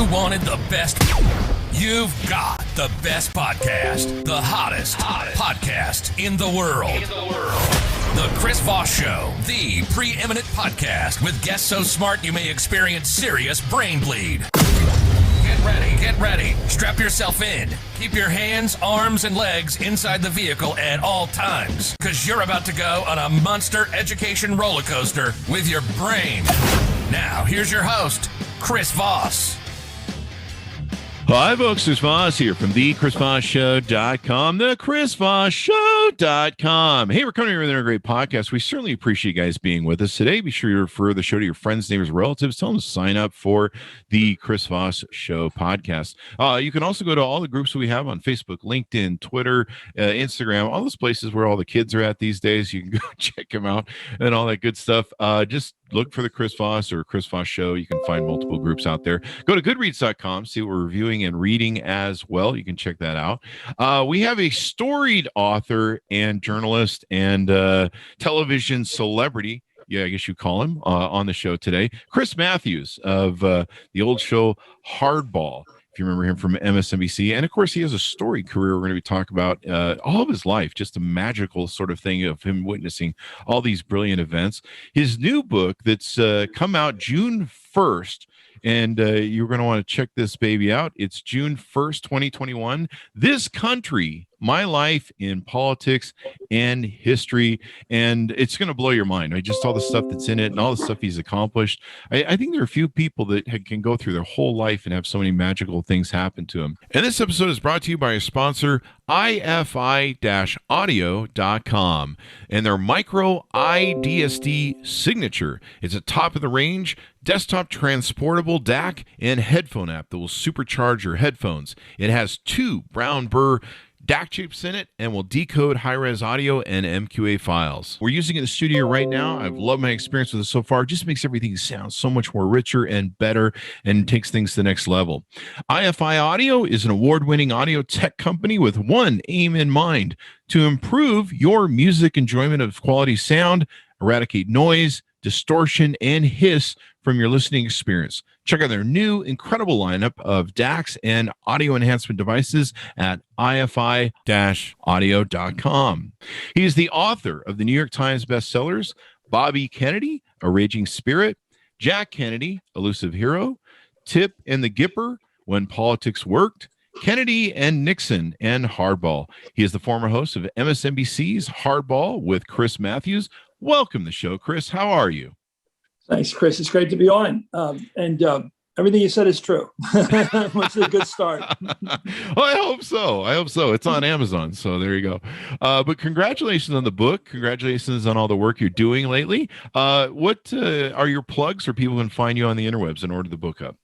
You wanted the best. You've got the best podcast, the hottest podcast in the world. The Chris Voss Show, the preeminent podcast with guests so smart you may experience serious brain bleed. Get ready. Strap yourself in. Keep your hands, arms, and legs inside the vehicle at all times, because you're about to go on a monster education roller coaster with your brain. Now, here's your host, Chris Voss. Hi, folks. Chris Voss here from thechrisvossshow.com, thechrisvossshow.com. Hey, we're coming here with another great podcast. We certainly appreciate you guys being with us today. Be sure to refer the show to your friends, neighbors, relatives. Tell them to sign up for the Chris Voss Show podcast. You can also go to all the groups we have on Facebook, LinkedIn, Twitter, Instagram, all those places where all the kids are at these days. You can go check them out and all that good stuff. Just look for the Chris Voss or Chris Voss Show. You can find multiple groups out there. Go to goodreads.com, see what we're reviewing and reading as well. You can check that out. We have a storied author and journalist and television celebrity, I guess you call him, on the show today. Chris Matthews of the old show Hardball, if you remember him from MSNBC. And of course, he has a storied career. We're going to be talking about all of his life, just a magical sort of thing of him witnessing all these brilliant events. His new book that's come out June 1st, and you're going to want to check this baby out. It's June 1st, 2021. This Country, My Life in Politics and History. And it's going to blow your mind. Just all the stuff that's in it and all the stuff he's accomplished. I think there are a few people that can go through their whole life and have so many magical things happen to them. And this episode is brought to you by our sponsor, ifi-audio.com, and their micro iDSD signature. It's a top-of-the-range desktop transportable DAC and headphone app that will supercharge your headphones. It has 2 brown burr DAC chips in it and will decode high-res audio and MQA files. We're using it in the studio right now. I've loved my experience with it so far. It just makes everything sound so much more richer and better and takes things to the next level. IFI Audio is an award-winning audio tech company with one aim in mind: to improve your music enjoyment of quality sound, eradicate noise, distortion, and hiss from your listening experience. Check out their new incredible lineup of DACs and audio enhancement devices at ifi-audio.com. He is the author of the New York Times bestsellers, Bobby Kennedy, A Raging Spirit, Jack Kennedy, Elusive Hero, Tip and the Gipper, When Politics Worked, Kennedy and Nixon, and Hardball. He is the former host of MSNBC's Hardball with Chris Matthews. Welcome to the show, Chris. How are you? Thanks, Chris. It's great to be on. And everything you said is true. It's a good start. Well, I hope so. It's on Amazon, so there you go. But congratulations on the book. Congratulations on all the work you're doing lately. What are your plugs so people can find you on the interwebs and order the book up?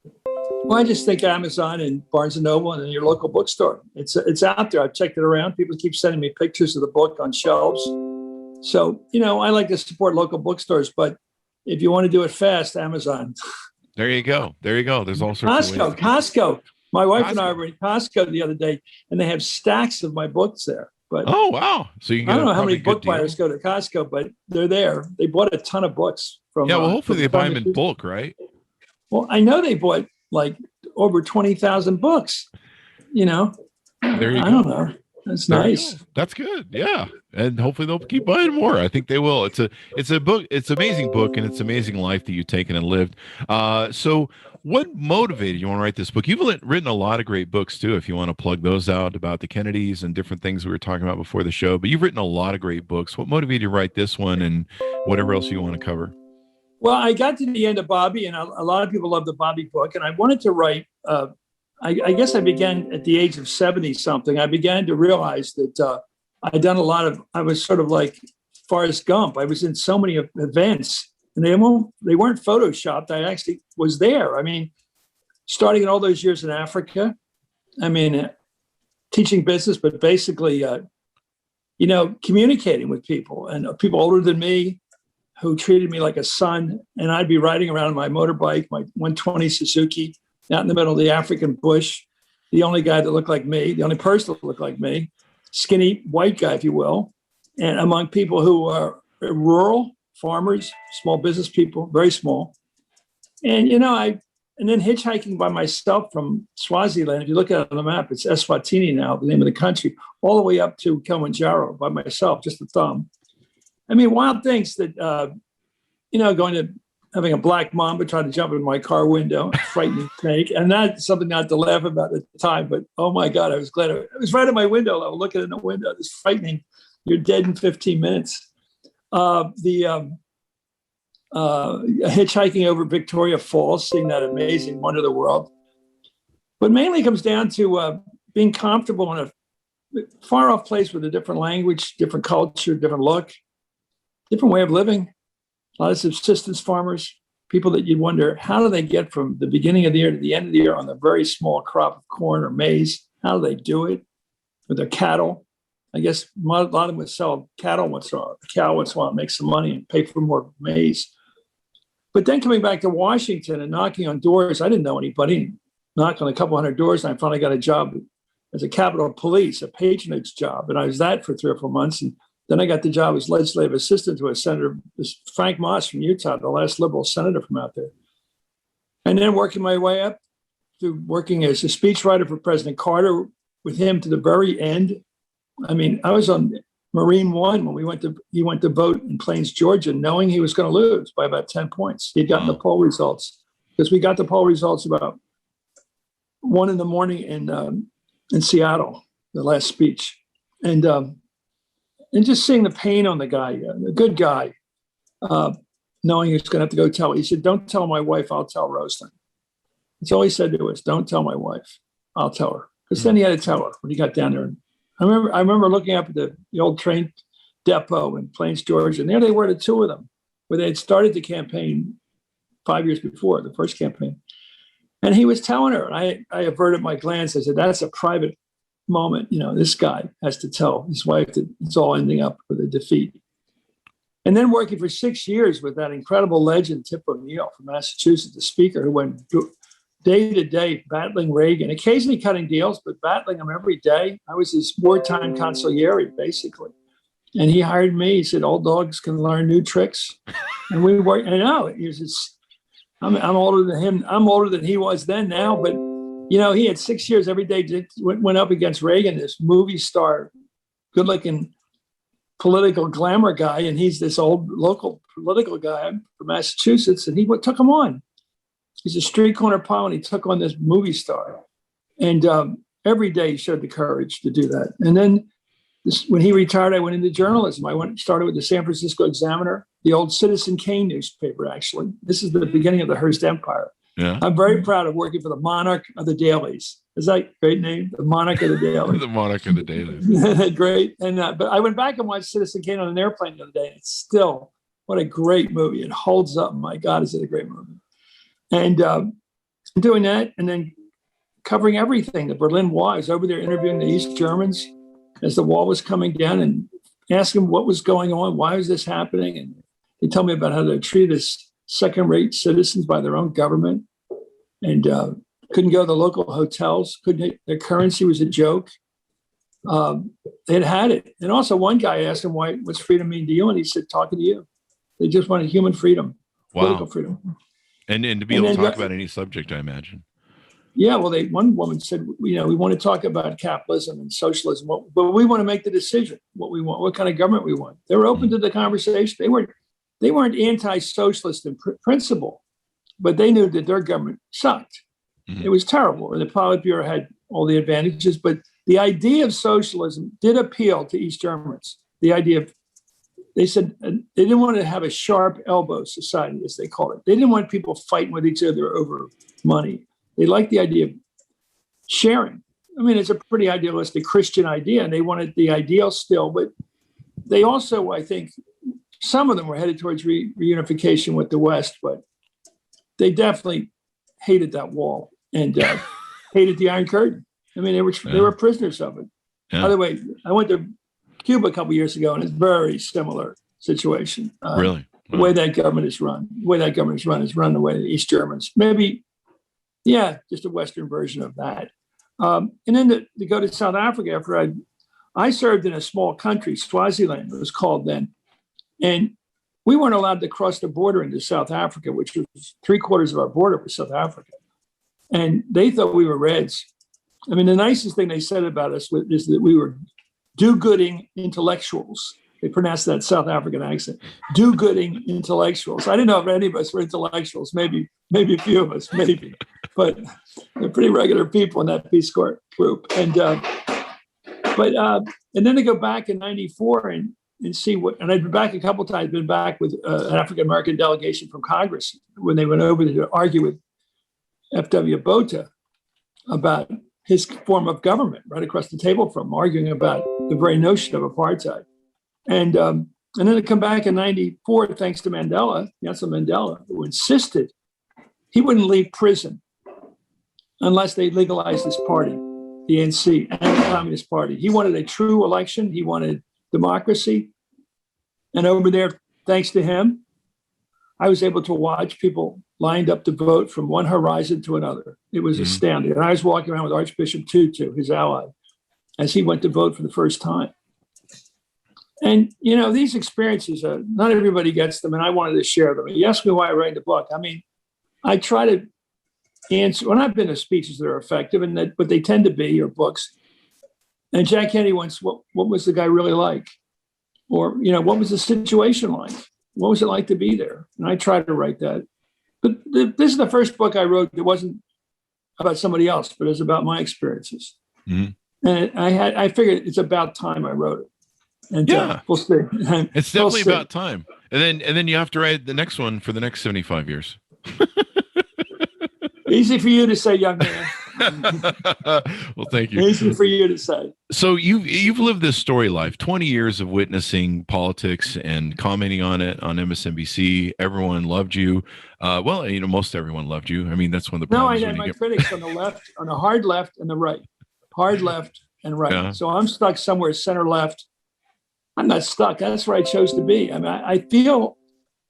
Well, I just think Amazon and Barnes & Noble and your local bookstore. It's out there. I've checked it around. People keep sending me pictures of the book on shelves. So, I like to support local bookstores, but if you want to do it fast, Amazon. There you go. There's all sorts of ways. Costco. My wife and I were in Costco the other day, and they have stacks of my books there. But oh, wow. So you can I don't know how many book buyers go to Costco, but they're there. They bought a ton of books from. Yeah, well, hopefully they buy them in bulk, right? Well, I know they bought like over 20,000 books. There you go. I don't know. That's nice. That's good. Yeah. And hopefully they'll keep buying more. I think they will. It's a book. It's an amazing book, and it's an amazing life that you've taken and lived. So what motivated you want to write this book? You've written a lot of great books too, if you want to plug those out about the Kennedys and different things we were talking about before the show, but you've written a lot of great books. What motivated you to write this one and whatever else you want to cover? Well, I got to the end of Bobby, and a lot of people love the Bobby book, and I wanted to write, I guess I began at the age of 70 something. I began to realize that I'd done I was sort of like Forrest Gump. I was in so many events, and they weren't photoshopped. I actually was there. I mean, starting in all those years in Africa, teaching business, but basically, communicating with people and people older than me who treated me like a son. And I'd be riding around on my motorbike, my 120 Suzuki, out in the middle of the African bush, the only guy that looked like me, the only person that looked like me, skinny white guy, if you will, and among people who are rural, farmers, small business people, very small. And, and then hitchhiking by myself from Swaziland. If you look at it on the map, it's Eswatini now, the name of the country, all the way up to Kilimanjaro by myself, just a thumb. I mean, wild things that, going to having a black mamba try to jump in my car window, frightening snake. And that's something not to laugh about at the time, but oh my God, I was glad. It was right at my window level, looking in the window. It's frightening. You're dead in 15 minutes. Hitchhiking over Victoria Falls, seeing that amazing wonder of the world. But mainly it comes down to being comfortable in a far off place with a different language, different culture, different look, different way of living. A lot of subsistence farmers, people that you wonder, how do they get from the beginning of the year to the end of the year on a very small crop of corn or maize? How do they do it with their cattle? I guess a lot of them would sell cattle once in a while, a cow once in a while, make some money and pay for more maize. But then coming back to Washington and knocking on doors, I didn't know anybody, knocked on a couple hundred doors, and I finally got a job as a Capitol Police, a patronage job. And I was that for 3 or 4 months. And then I got the job as legislative assistant to a senator, Frank Moss from Utah, the last liberal senator from out there. And then working my way up through working as a speechwriter for President Carter with him to the very end. I mean, I was on Marine One when he went to vote in Plains, Georgia, knowing he was going to lose by about 10 points. He'd gotten the poll results because we got the poll results about 1 a.m. in Seattle, the last speech. And just seeing the pain on the guy, a good guy, knowing he was going to have to go tell. He said, "Don't tell my wife, I'll tell Roseland." That's all he said to us. "Don't tell my wife, I'll tell her." Because then he had to tell her when he got down there. And I remember looking up at the old train depot in Plains, Georgia, and there they were, the two of them, where they had started the campaign 5 years before, the first campaign. And he was telling her, and I averted my glance. I said, "That's a private moment. This guy has to tell his wife that it's all ending up with a defeat." And then working for 6 years with that incredible legend, Tip O'Neill from Massachusetts, the speaker who went day to day battling Reagan, occasionally cutting deals, but battling him every day. I was his wartime consigliere, basically. And he hired me. He said, "Old dogs can learn new tricks." And we worked, I know, I'm older than him. I'm older than he was then now, but he had 6 years every day, went up against Reagan, this movie star, good-looking political glamour guy, and he's this old local political guy from Massachusetts, and he took him on. He's a street corner pile, and he took on this movie star. And every day he showed the courage to do that. And then when he retired, I went into journalism. Started with the San Francisco Examiner, the old Citizen Kane newspaper, actually. This is the beginning of the Hearst Empire. Yeah. I'm very proud of working for the monarch of the dailies. Is that a great name? The monarch of the dailies. The monarch of the dailies. Great. And but I went back and watched Citizen Kane on an airplane the other day. And it's still, what a great movie. It holds up. My God, is it a great movie. And doing that and then covering everything. The Berlin Wall. I was over there interviewing the East Germans as the wall was coming down and asking what was going on. Why was this happening? And they told me about how they treated as second-rate citizens by their own government and couldn't go to the local hotels. Their currency was a joke. They'd had it. And also one guy asked him, what's freedom mean to you? And he said, talking to you. They just wanted human freedom, political freedom. And to be able to talk about any subject, I imagine. Yeah, well, one woman said, we want to talk about capitalism and socialism, but we want to make the decision what we want, what kind of government we want. They were open to the conversation. They weren't anti-socialist in principle, but they knew that their government sucked. Mm-hmm. It was terrible. And the Politburo had all the advantages, but the idea of socialism did appeal to East Germans. The idea of, they said they didn't want to have a sharp elbow society, as they call it. They didn't want people fighting with each other over money. They liked the idea of sharing. I mean, it's a pretty idealistic Christian idea, and they wanted the ideal still, but they also, I think, some of them were headed towards reunification with the West, but they definitely hated that wall and hated the Iron Curtain. I mean, they were prisoners of it. Yeah. By the way, I went to Cuba a couple of years ago, and it's a very similar situation. Really? The way that government is run. The way that government is run the way the East Germans. Maybe, yeah, just a Western version of that. And then to go to South Africa after I served in a small country, Swaziland, it was called then. And we weren't allowed to cross the border into South Africa, which was 3/4 of our border was South Africa. And they thought we were Reds. I mean, the nicest thing they said about us is that we were do-gooding intellectuals. They pronounced that South African accent. Do-gooding intellectuals. I didn't know if any of us were intellectuals. Maybe a few of us, maybe. But they're pretty regular people in that Peace Corps group. And then they go back in '94 and see what. And I'd been back a couple of times. Been back with an African American delegation from Congress when they went over to argue with F.W. Botha about his form of government, right across the table from, arguing about the very notion of apartheid. And then to come back in '94, thanks to Mandela, Nelson Mandela, who insisted he wouldn't leave prison unless they legalized his party, the ANC, and the Communist Party. He wanted a true election. He wanted democracy. And over there, thanks to him, I was able to watch people lined up to vote from one horizon to another. It was astounding. And I was walking around with Archbishop Tutu, his ally, as he went to vote for the first time. And, these experiences, not everybody gets them, and I wanted to share them. You asked me why I write the book. I mean, I try to answer, when I've been to speeches that are effective, but they tend to be your books. And Jack Kennedy once, what was the guy really like? Or, what was the situation like? What was it like to be there? And I try to write that. But this is the first book I wrote that wasn't about somebody else, but it was about my experiences. Mm-hmm. And I figured it's about time I wrote it. And we'll see. It's definitely about time. And then you have to write the next one for the next 75 years. Easy for you to say, young man. Well, thank you. Easy for you to say. So you've lived this story life, 20 years of witnessing politics and commenting on it on MSNBC. Everyone loved you. Most everyone loved you. I mean, that's one of the problems. No, I had my critics on the left, on the hard left and the right. Hard left and right. Yeah. So I'm stuck somewhere center left. I'm not stuck. That's where I chose to be. I mean, I feel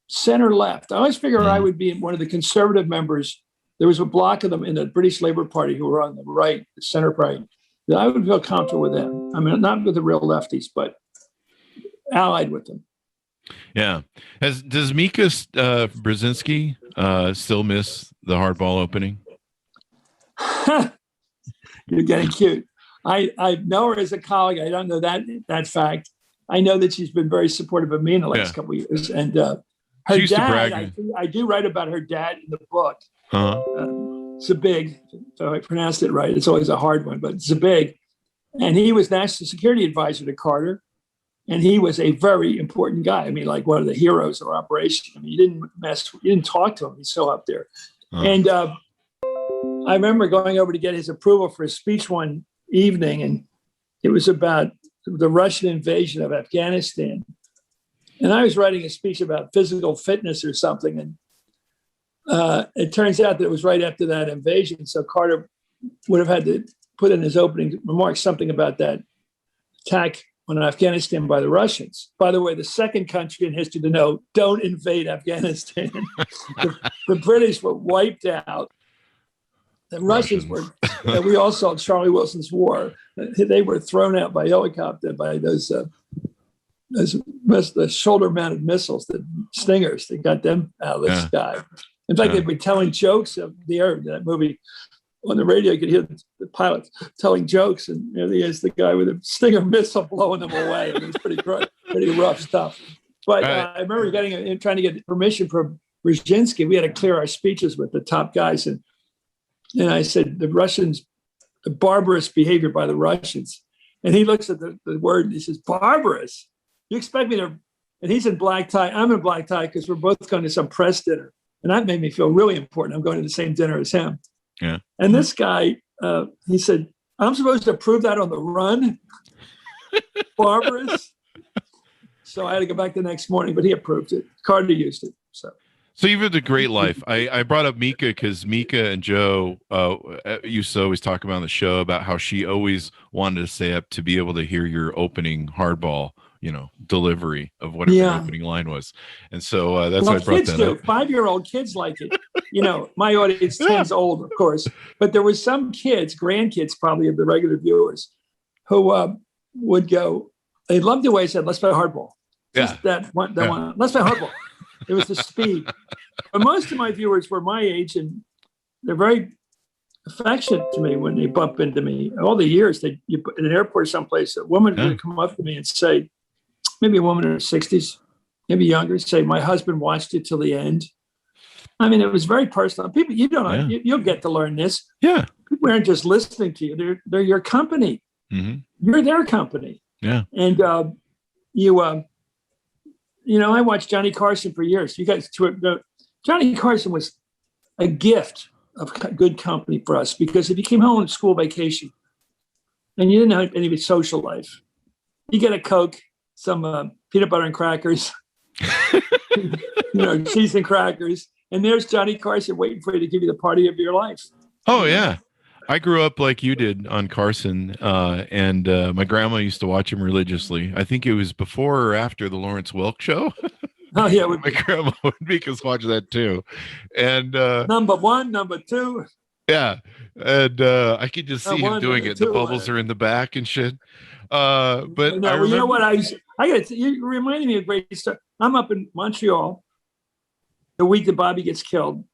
center left. I always figured I would be one of the conservative members. There was a block of them in the British Labour Party who were on the right, the center right, that I would feel comfortable with them. I mean, not with the real lefties, but allied with them. Yeah. Does Mika Brzezinski still miss the hardball opening? You're getting cute. I know her as a colleague. I don't know that fact. I know that she's been very supportive of me in the last couple of years. And her dad, I do write about her dad in the book. Zabig, so I pronounced it right. It's always a hard one, but Zabig. And he was national security advisor to Carter. And he was a very important guy. I mean, like one of the heroes of Operation. I mean, you didn't talk to him. He's so up there. And I remember going over to get his approval for a speech one evening, and it was about the Russian invasion of Afghanistan. And I was writing a speech about physical fitness or something. And it turns out that it was right after that invasion. So Carter would have had to put in his opening remarks something about that attack on Afghanistan by the Russians. By the way, the second country in history to know, don't invade Afghanistan. The British were wiped out. The Russians were, we all saw Charlie Wilson's War. They were thrown out by helicopter by those the shoulder-mounted missiles, the Stingers. They got them out of the sky. In fact, they'd be telling jokes of the air. That movie on the radio, you could hear the pilot telling jokes, and there he is, the guy with a Stinger missile blowing them away. I mean, it's pretty rough stuff. But I remember trying to get permission from Brzezinski. We had to clear our speeches with the top guys, and I said, the barbarous behavior by the Russians. And he looks at the word and he says, barbarous? You expect me to, and he's in black tie. I'm in black tie because we're both going to some press dinner. And that made me feel really important. I'm going to the same dinner as him. Yeah. And this guy, he said, I'm supposed to approve that on the run? Barbarous? So I had to go back the next morning, but he approved it. Carter used it. So you've lived a great life. I brought up Mika because Mika and Joe used to always talk about on the show about how she always wanted to stay up to be able to hear your opening hardball, delivery of whatever the opening line was. And so that's why I brought that up. 5-year-old kids like it. My audience tends old, of course, but there was some kids, grandkids probably of the regular viewers, who would go, they loved the way I said, let's play hardball. Just that one, let's play hardball. It was the speed. But most of my viewers were my age, and they're very affectionate to me when they bump into me. All the years that you in an airport someplace, a woman would come up to me and say, maybe a woman in her 60s, maybe younger, say, my husband watched it till the end. I mean, it was very personal. People, you don't know, you'll get to learn this. Yeah. People aren't just listening to you. They're your company. Mm-hmm. You're their company. Yeah. And I watched Johnny Carson for years. You guys, Johnny Carson was a gift of good company for us, because if you came home on school vacation and you didn't have any social life, you get a Coke, some peanut butter and crackers, cheese and crackers, and there's Johnny Carson waiting for you to give you the party of your life. Oh yeah. I grew up like you did on Carson, and my grandma used to watch him religiously. I think it was before or after the Lawrence Welk show. Oh yeah, my grandma would make us watch that too. And number one, number two. Yeah, and I could just see him doing it. The bubbles are in the back and shit. But no, you know what? You reminded me of a great stuff. I'm up in Montreal the week that Bobby gets killed,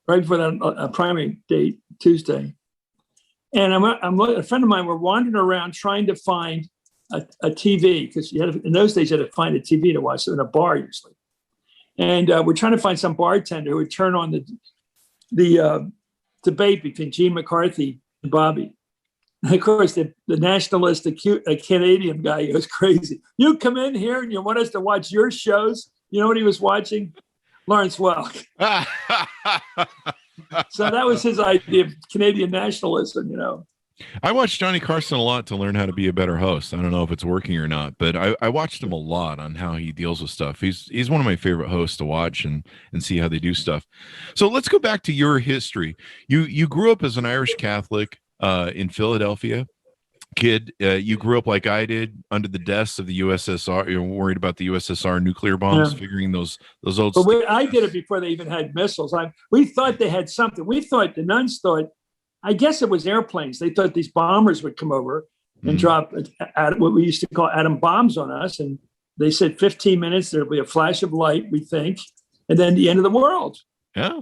right before that primary date, Tuesday. And I'm a friend of mine, we're wandering around trying to find a TV, because in those days you had to find a TV to watch, so in a bar usually. And we're trying to find some bartender who would turn on the debate between Gene McCarthy and Bobby. And of course, the nationalist, a Canadian guy goes crazy. You come in here and you want us to watch your shows? You know what he was watching? Lawrence Welk. So that was his idea of Canadian nationalism, I watched Johnny Carson a lot to learn how to be a better host. I don't know if it's working or not, but I watched him a lot on how he deals with stuff. He's one of my favorite hosts to watch and see how they do stuff. So let's go back to your history. You grew up as an Irish Catholic in Philadelphia. Kid, you grew up like I did under the desks of the USSR. You're worried about the USSR nuclear bombs, figuring those old. But I did it before they even had missiles. We thought they had something. We thought the nuns thought, I guess it was airplanes. They thought these bombers would come over and drop what we used to call atom bombs on us. And they said 15 minutes, there'll be a flash of light, we think, and then the end of the world. Yeah.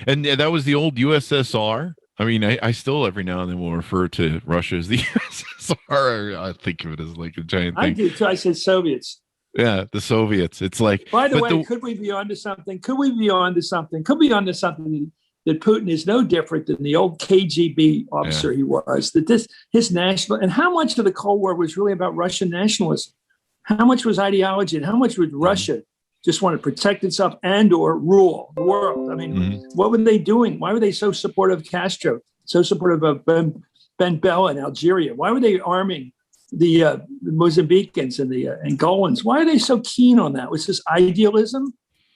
And that was the old USSR. I mean, I still every now and then will refer to Russia as the USSR. I think of it as like a giant thing. I do too. I said Soviets. Yeah, the Soviets. It's like. By the way, could we be onto something? Could we be onto something? Could be onto something that Putin is no different than the old KGB officer he was. That his national, and how much of the Cold War was really about Russian nationalism? How much was ideology, and how much was Russia just want to protect itself and or rule the world? I mean, what were they doing? Why were they so supportive of Castro, so supportive of Ben Bella in Algeria? Why were they arming the Mozambicans and the Angolans? Why are they so keen on that? Was this idealism,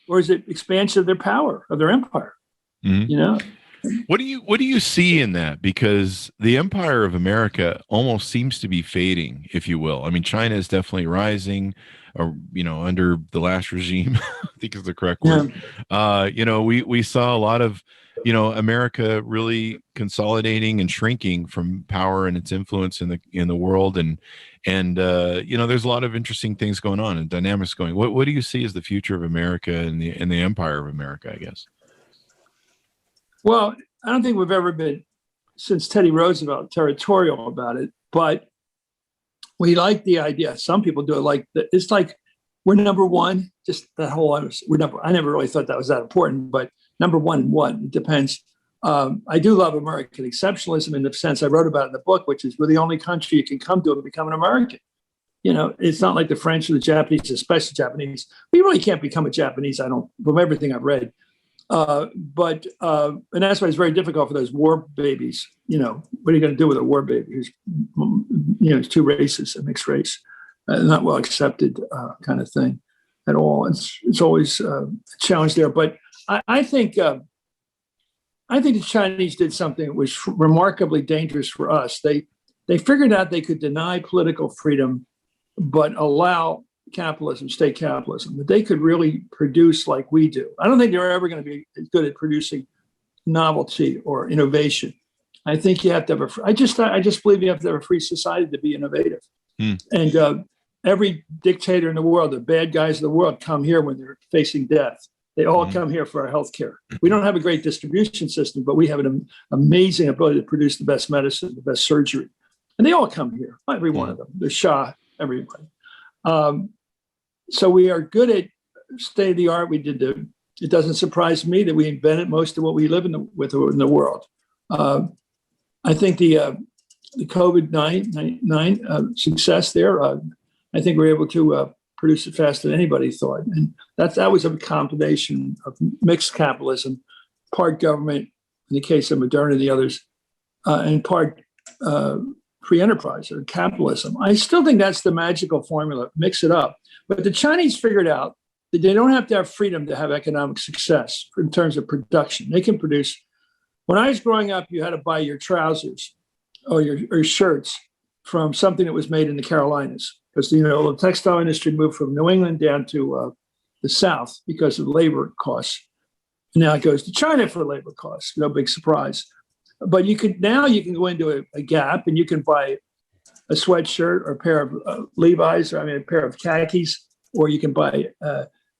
or is it expansion of their power, of their empire? What do you see in that? Because the empire of America almost seems to be fading, if you will. I mean, China is definitely rising, or under the last regime, I think is the correct word. We saw a lot of America really consolidating and shrinking from power and its influence in the world, and there's a lot of interesting things going on and dynamics going. What do you see as the future of America and the empire of America, I guess? Well, I don't think we've ever been, since Teddy Roosevelt, territorial about it, but we like the idea. Some people do it it's like we're number one, just that whole, I never really thought that was that important, but number one, what? It depends. I do love American exceptionalism in the sense I wrote about it in the book, which is we're the only country you can come to and become an American. It's not like the French or the Japanese, especially Japanese. We really can't become a Japanese, from everything I've read. But that's why it's very difficult for those war babies. What are you going to do with a war baby who's, it's two races, a mixed race, not well accepted kind of thing at all. It's always a challenge there. But I think the Chinese did something that was remarkably dangerous for us. They figured out they could deny political freedom, but allow state capitalism, that they could really produce like we do. I don't think they're ever going to be good at producing novelty or innovation. I think you have to have I just believe you have to have a free society to be innovative. And every dictator in the world, the bad guys of the world, come here when they're facing death. They all come here for our health care. We don't have a great distribution system, but we have an amazing ability to produce the best medicine, the best surgery. And they all come here, every one of them, the Shah, everybody. So we are good at state of the art. It doesn't surprise me that we invented most of what we live in the world. I think the COVID-19 success there, I think we're able to produce it faster than anybody thought. And that was a combination of mixed capitalism, part government, in the case of Moderna and the others, and part free enterprise or capitalism. I still think that's the magical formula, mix it up. But the Chinese figured out that they don't have to have freedom to have economic success in terms of production. They can produce. When I was growing up, you had to buy your trousers or your shirts from something that was made in the Carolinas, because the textile industry moved from New England down to the South because of labor costs. And now it goes to China for labor costs. No big surprise. But you can go into a Gap and you can buy a sweatshirt or a pair of Levi's, a pair of khakis, or you can buy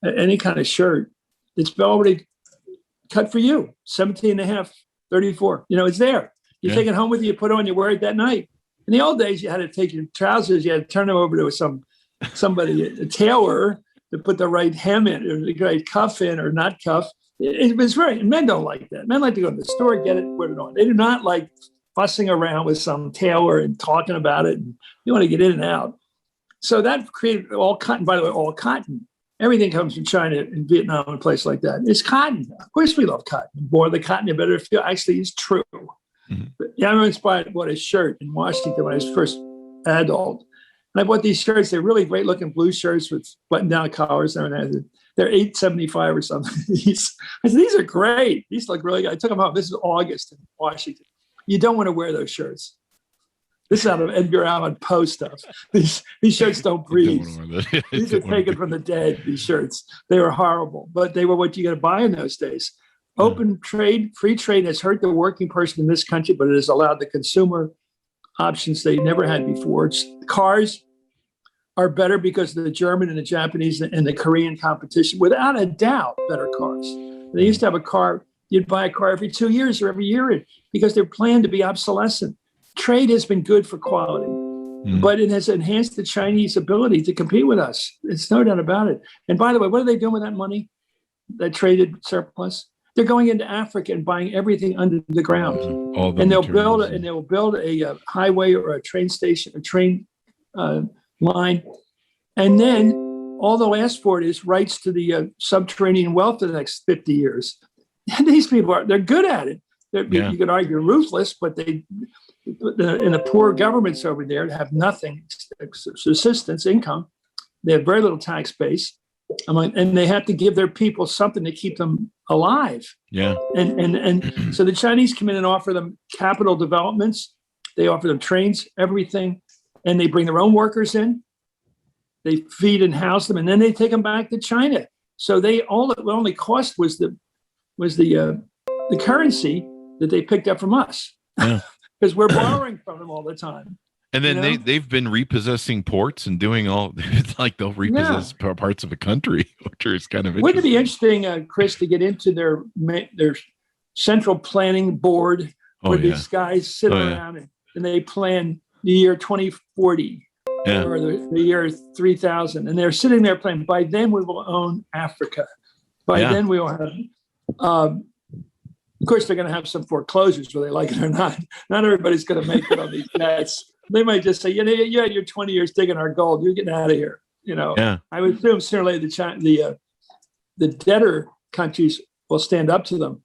any kind of shirt that's already cut for you, 17.5, 34. It's there. You take it home with you, put it on, you wear it that night. In the old days, you had to take your trousers, you had to turn them over to somebody, a tailor, to put the right hem in, or the right cuff in, or not cuff. It was men don't like that. Men like to go to the store, get it, put it on. They do not like fussing around with some tailor and talking about it. And you want to get in and out. So that created all cotton. By the way, all cotton. Everything comes from China and Vietnam and a place like that. It's cotton. Of course, we love cotton. The more the cotton, the better it feels. Actually, it's true. Mm-hmm. But I'm inspired. I bought a shirt in Washington when I was first adult. And I bought these shirts. They're really great looking blue shirts with button down collars. They're $8.75 or something. I said, these are great. These look really good. I took them home. This is August in Washington. You don't want to wear those shirts. This is out of Edgar Allan Poe stuff. These shirts don't breathe. These are taken from the dead, these shirts. They were horrible, but they were what you got to buy in those days. Open trade, free trade has hurt the working person in this country, but it has allowed the consumer options they never had before. Cars are better because of the German and the Japanese and the Korean competition. Without a doubt, better cars. They used to have a car, you'd buy a car every 2 years or every year because they're planned to be obsolescent. Trade has been good for quality, but it has enhanced the Chinese ability to compete with us. It's no doubt about it. And by the way, what are they doing with that money, that traded surplus? They're going into Africa and buying everything under the ground. They'll build a highway or a train station, a train line. And then all they'll ask for it is rights to the subterranean wealth for the next 50 years. And these people they're good at it. You could argue ruthless, but in the poor governments over there have nothing, subsistence income. They have very little tax base. And they have to give their people something to keep them alive. Yeah. And so the Chinese come in and offer them capital developments. They offer them trains, everything. And they bring their own workers in. They feed and house them, and then they take them back to China. So the only cost was the currency that they picked up from us, because we're borrowing from them all the time. And then they've been repossessing ports and doing all. It's like they'll repossess parts of a country, which is kind of. Wouldn't it be interesting, Chris, to get into their central planning board where these guys sit around and they plan the year 2040 or the year 3000, and they're sitting there playing. By then, we will own Africa. By then, we will have. Of course, they're going to have some foreclosures, whether they like it or not. Not everybody's going to make it on these bets. They might just say, you're 20 years digging our gold. You're getting out of here. I would assume certainly the debtor countries will stand up to them.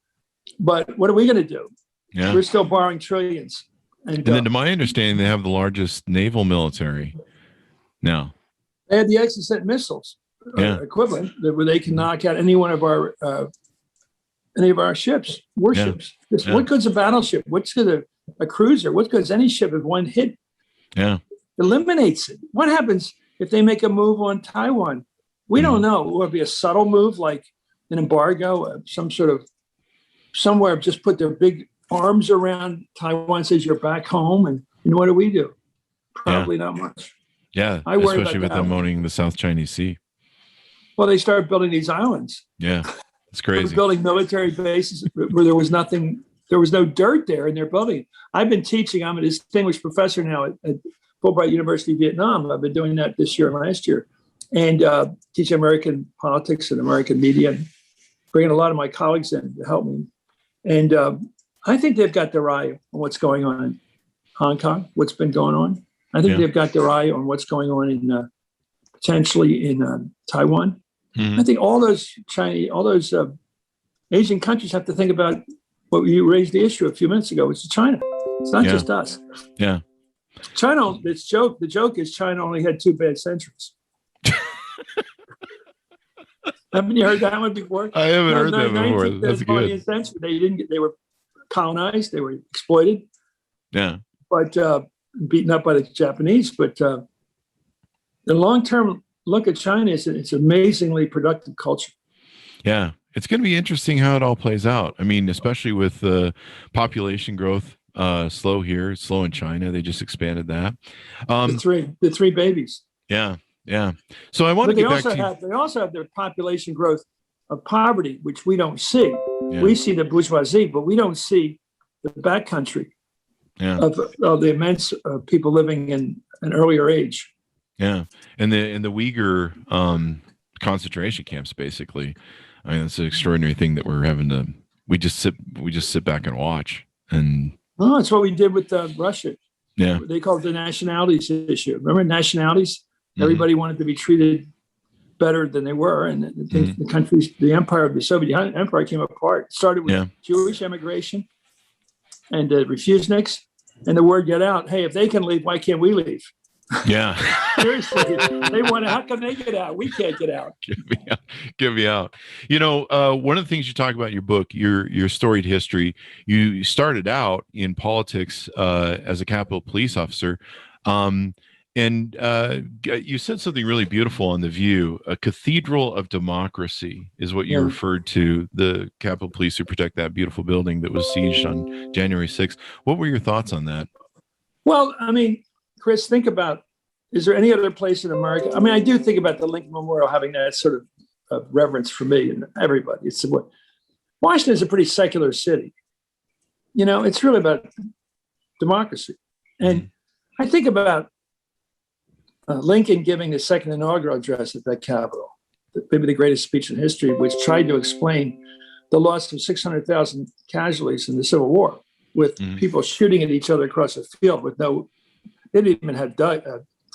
But what are we going to do? Yeah. We're still borrowing trillions. And then, to my understanding, they have the largest naval military now. They had the Exocet missiles equivalent, where they can knock out any one of our ships, warships. What good's a battleship? What's good a cruiser? What good's any ship if one hit? Yeah, eliminates it. What happens if they make a move on Taiwan? We don't know. Will it be a subtle move like an embargo, some sort of somewhere just put their big arms around Taiwan, says you're back home, and what do we do? Probably not much. Yeah, especially with them owning the South China Sea. Well, they start building these islands. Yeah. It's They were crazy. building military bases where there was nothing, there was no dirt there, and they're building. I've been teaching. I'm a distinguished professor now at Fulbright University, Vietnam. I've been doing that this year and last year, and teaching American politics and American media, and bringing a lot of my colleagues in to help me. And I think they've got their eye on what's going on in Hong Kong, what's been going on. I think they've got their eye on what's going on in potentially in Taiwan. I think all those Asian countries have to think about what you raised the issue a few minutes ago, which is China. It's not just us. Yeah. China, the joke is China only had 2 bad centuries. Haven't you heard that one before? I haven't heard that before. That's good. Century, they were colonized, they were exploited. Yeah. But beaten up by the Japanese. But the long-term look at China is it's an amazingly productive culture. Yeah. It's going to be interesting how it all plays out. I mean, especially with the population growth slow here, slow in China. They just expanded that. The three babies. Yeah. Yeah. So I want to get back to they also have their population growth of poverty, which we don't see. Yeah. We see the bourgeoisie, but we don't see the backcountry of the immense people living in an earlier age. Yeah. And the Uyghur concentration camps, basically. I mean, it's an extraordinary thing that we're having to, we just sit back and watch. And that's what we did with Russia. Yeah. They called it the nationalities issue. Remember nationalities? Everybody wanted to be treated better than they were. And the countries, the empire of the Soviet Empire came apart. It started with Jewish immigration and refuseniks. And the word got out, hey, if they can leave, why can't we leave? Yeah. Seriously. They want to, how come they get out? We can't get out. Get me out. You know, one of the things you talk about in your book, your storied history, you started out in politics as a Capitol Police officer. And you said something really beautiful on The View. A cathedral of democracy is what you referred to the Capitol Police who protect that beautiful building that was sieged on January 6th. What were your thoughts on that? Well, I mean, Chris, think about, is there any other place in America? I mean, I do think about the Lincoln Memorial having that sort of reverence for me and everybody. Washington is a pretty secular city. You know, it's really about democracy. And I think about Lincoln giving the second inaugural address at that Capitol, maybe the greatest speech in history, which tried to explain the loss of 600,000 casualties in the Civil War with people shooting at each other across a field with they didn't even have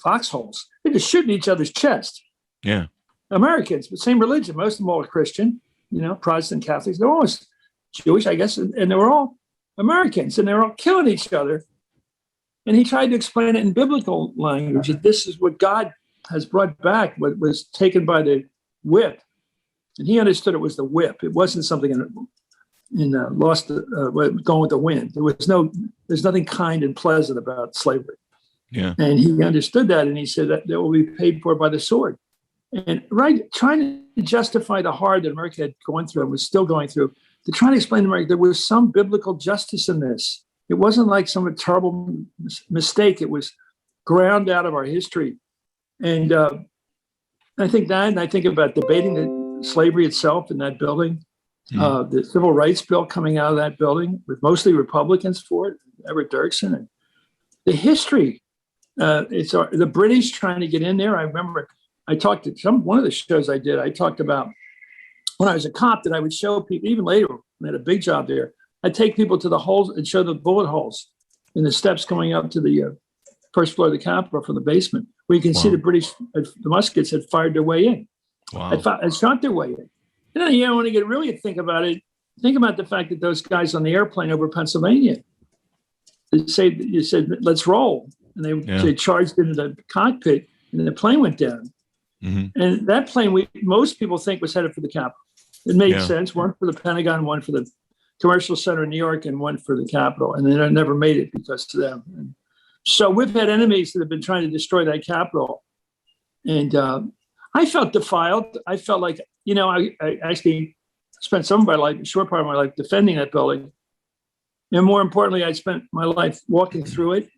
foxholes. They're just shooting each other's chest. Yeah. Americans, but same religion. Most of them all are Christian, Protestant Catholics. They're almost Jewish, I guess, and they were all Americans, and they were all killing each other. And he tried to explain it in biblical language, that this is what God has brought back, what was taken by the whip. And he understood it was the whip. It wasn't something going with the wind. There's nothing kind and pleasant about slavery. Yeah. And he understood that, and he said that will be paid for by the sword. And trying to justify the horror that America had gone through and was still going through, to try to explain to America there was some biblical justice in this. It wasn't like some terrible mistake. It was ground out of our history. And I think that, and I think about debating the slavery itself in that building, the Civil Rights Bill coming out of that building with mostly Republicans for it, Everett Dirksen, and the history. It's the British trying to get in there. I remember I talked to one of the shows I did. I talked about when I was a cop that I would show people, even later when I had a big job there, I'd take people to the holes and show the bullet holes in the steps coming up to the first floor of the Capitol from the basement, where you can see the British, the muskets had fired their way in. Wow. Had shot their way in. And then when you really think about it, think about the fact that those guys on the airplane over Pennsylvania, you said, let's roll. And they charged into the cockpit, and the plane went down. And that plane, most people think, was headed for the Capitol. It made sense. One for the Pentagon, one for the Commercial Center in New York, and one for the Capitol. And they never made it because of them. And so we've had enemies that have been trying to destroy that Capitol. And I felt defiled. I felt like, I actually spent some of my life, a short part of my life, defending that building. And more importantly, I spent my life walking through it.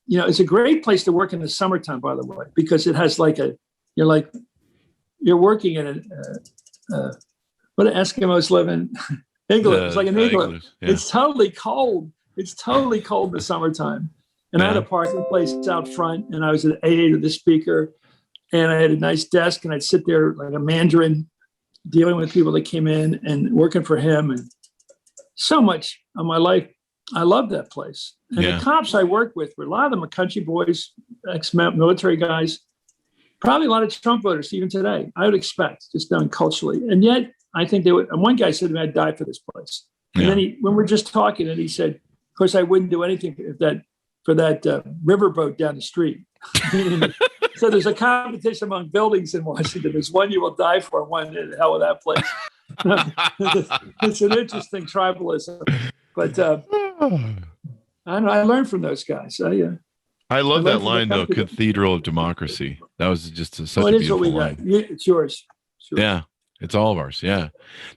It's a great place to work in the summertime, by the way, because it has you're working in what do Eskimos live in? Igloo. It's like an igloo. Igloos, yeah. It's totally cold. It's totally cold in the summertime. And I had a parking place out front, and I was an AA to the speaker, and I had a nice desk, and I'd sit there like a Mandarin dealing with people that came in and working for him. And so much of my life, I loved that place. And the cops I worked with were a lot of them are country boys, ex-military guys, probably a lot of Trump voters even today, I would expect, just done culturally. And yet, I think they would. And one guy said to me, I'd die for this place. And then when we're just talking, and he said, of course, I wouldn't do anything for that riverboat down the street. So there's a competition among buildings in Washington. There's one you will die for, one in the hell with that place. It's an interesting tribalism. But I don't know, I learned from those guys. I love that line, though, Cathedral of Democracy. That was just such a beautiful line. It's yours. Sure. Yeah, it's all of ours. Yeah.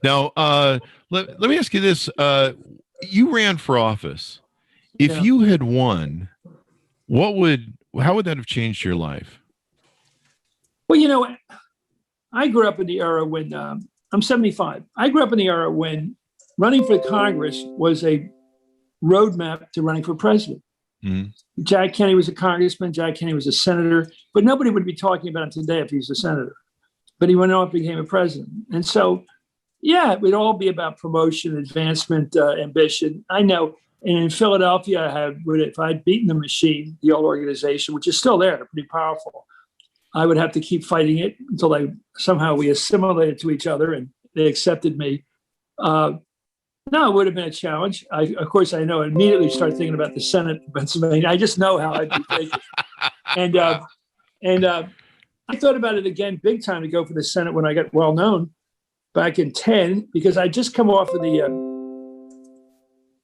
Now, let me ask you this. You ran for office. If you had won, how would that have changed your life? Well, I grew up in the era when I'm 75. I grew up in the era when running for Congress was a roadmap to running for president. Mm-hmm. Jack Kennedy was a congressman. Jack Kennedy was a senator, but nobody would be talking about him today if he was a senator. But he went on and became a president. And so, it would all be about promotion, advancement, ambition. I know. And in Philadelphia, if I'd beaten the machine, the old organization, which is still there, pretty powerful, I would have to keep fighting it until somehow we assimilated to each other and they accepted me. No, it would have been a challenge. Of course, I know. I immediately started thinking about the Senate in Pennsylvania. I just know how I'd be thinking. And I thought about it again, big time, to go for the Senate when I got well known back in 2010, because I just come off of the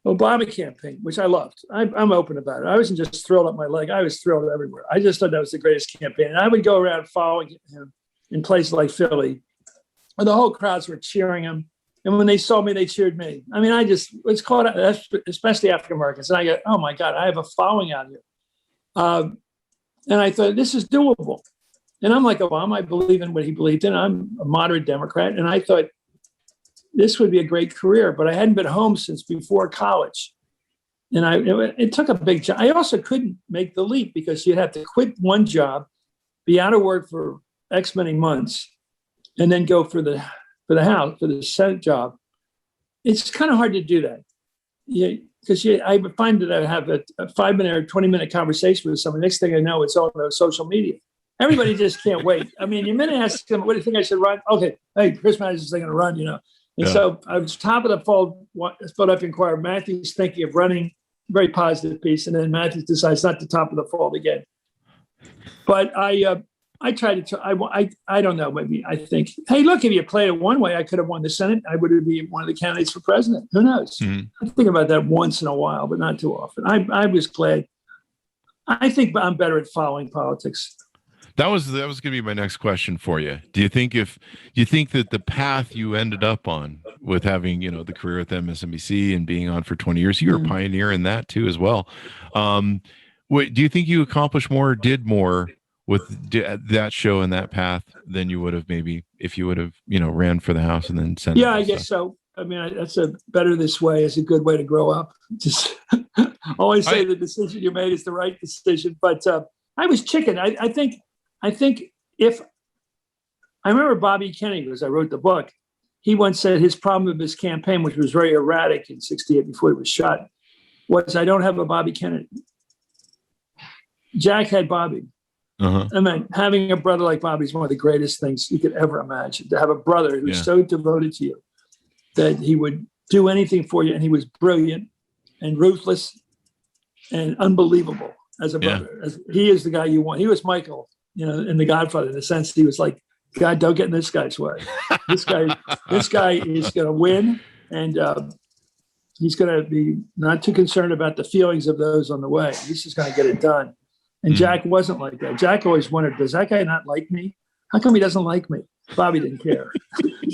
Obama campaign, which I loved. I'm open about it. I wasn't just thrilled up my leg. I was thrilled everywhere. I just thought that was the greatest campaign. And I would go around following him in places like Philly, where the whole crowds were cheering him. And when they saw me, they cheered me. I mean, it's called, especially African Americans. And I go, oh my God, I have a following out here. And I thought, this is doable. And I'm like Obama. I believe in what he believed in. I'm a moderate Democrat. And I thought, this would be a great career, but I hadn't been home since before college. And it took a big job. I also couldn't make the leap because you'd have to quit one job, be out of work for X many months, and then go for the Senate job. It's kind of hard to do that. Because I would find that I have a 5-minute or 20-minute conversation with someone. Next thing I know, it's on social media. Everybody just can't wait. I mean, you're going to ask them, what do you think I should run? Okay, hey, Chris Matthews is going to run, And so I was top of the Philadelphia Inquirer. Matthews thinking of running, very positive piece, and then Matthews decides not to top of the fold again. But I tried to. I don't know. Maybe I think, hey, look, if you played it one way, I could have won the Senate. I would have been one of the candidates for president. Who knows? Mm-hmm. I think about that once in a while, but not too often. I was glad. I think I'm better at following politics. That was going to be my next question for you. Do you think that the path you ended up on with having, the career with MSNBC and being on for 20 years, you were a pioneer in that too as well. Do you think you accomplished more or did more with that show and that path than you would have maybe if you would have, ran for the House and then Senate? Yeah, I guess so. I mean, that's a better this way is a good way to grow up. Just always say the decision you made is the right decision. But I was chicken. I think if I remember Bobby Kennedy, as I wrote the book, he once said his problem with his campaign, which was very erratic in 1968 before he was shot, was I don't have a Bobby Kennedy. Jack had Bobby. Uh-huh. I mean, having a brother like Bobby is one of the greatest things you could ever imagine. To have a brother who's so devoted to you that he would do anything for you, and he was brilliant and ruthless and unbelievable as a brother. He is the guy you want. He was Michael. In The Godfather, in the sense he was like, God, don't get in this guy's way. This guy is going to win, and he's going to be not too concerned about the feelings of those on the way. He's just going to get it done. And Jack wasn't like that. Jack always wondered, does that guy not like me? How come he doesn't like me? Bobby didn't care.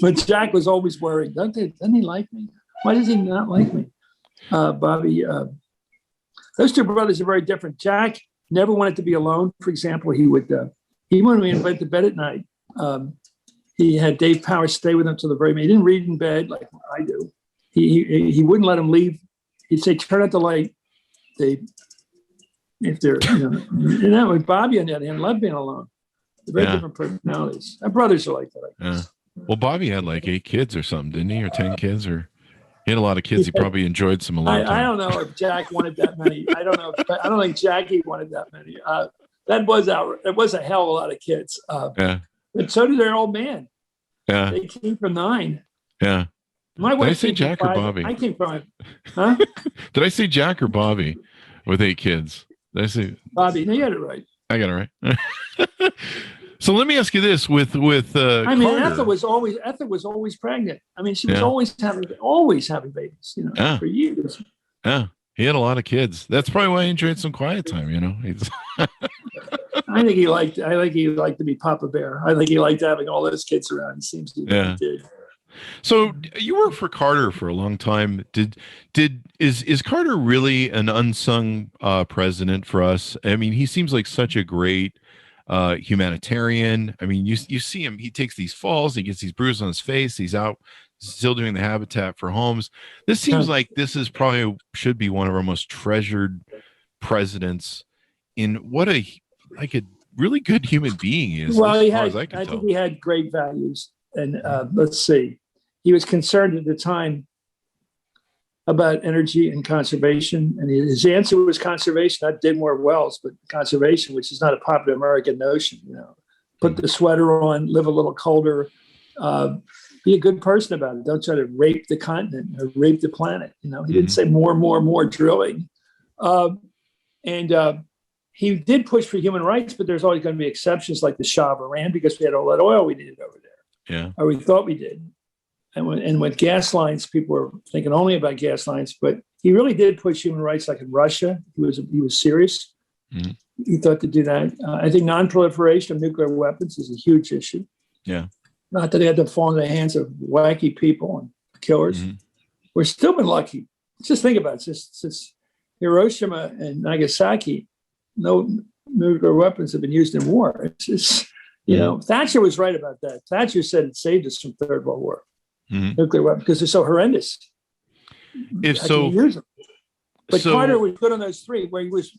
But Jack was always worried, doesn't he like me? Why does he not like me? Bobby, those two brothers are very different. Jack never wanted to be alone. For example, he wanted to be in bed at night. He had Dave Powers stay with him till the very end. He didn't read in bed like I do. He wouldn't let him leave. He'd say, turn out the light. If they're, and that with Bobby on the other hand, loved being alone. They're very different personalities. My brothers are like that, I guess. Well, Bobby had like 8 kids or something, didn't he? Or 10 kids, or he had a lot of kids. He probably enjoyed some alone time. I don't know if Jack wanted that many. I don't think Jackie wanted that many. That was a hell of a lot of kids. But so did their old man. Yeah. They came from 9. Yeah. My Did wife I say Jack or Bobby? I came from, huh? Did I say Jack or Bobby with 8 kids? Did I say Bobby? No, you got it right. I got it right. So let me ask you this: with I mean, Carter, Ethel was always pregnant. I mean, she was always having babies. For years. Yeah, he had a lot of kids. That's probably why he enjoyed some quiet time. I think he liked to be Papa Bear. I think he liked having all those kids around. It seems he did. So you worked for Carter for a long time. Is Carter really an unsung president for us? I mean, he seems like such a great humanitarian. I mean, you see him. He takes these falls. He gets these bruises on his face. He's out still doing the Habitat for Homes. This seems like this is probably should be one of our most treasured presidents. In what a really good human being he is. Well, I think he had great values. And let's see, he was concerned at the time about energy and conservation. And his answer was conservation, not dig more wells, but conservation, which is not a popular American notion. Put the sweater on, live a little colder, be a good person about it. Don't try to rape the continent or rape the planet. He didn't say more drilling. And he did push for human rights, but there's always going to be exceptions like the Shah of Iran because we had all that oil we needed over there. Yeah. Or we thought we did. And with gas lines, people were thinking only about gas lines, but he really did push human rights like in Russia. He was serious. Mm-hmm. He thought to do that. I think non-proliferation of nuclear weapons is a huge issue. Yeah. Not that they had to fall in the hands of wacky people and killers. Mm-hmm. We've still been lucky. Just think about it. Since Hiroshima and Nagasaki, no nuclear weapons have been used in war. It's just, Thatcher was right about that. Thatcher said it saved us from Third World War. Mm-hmm. Nuclear weapons because they're so horrendous. But Carter was good on those 3. Where he was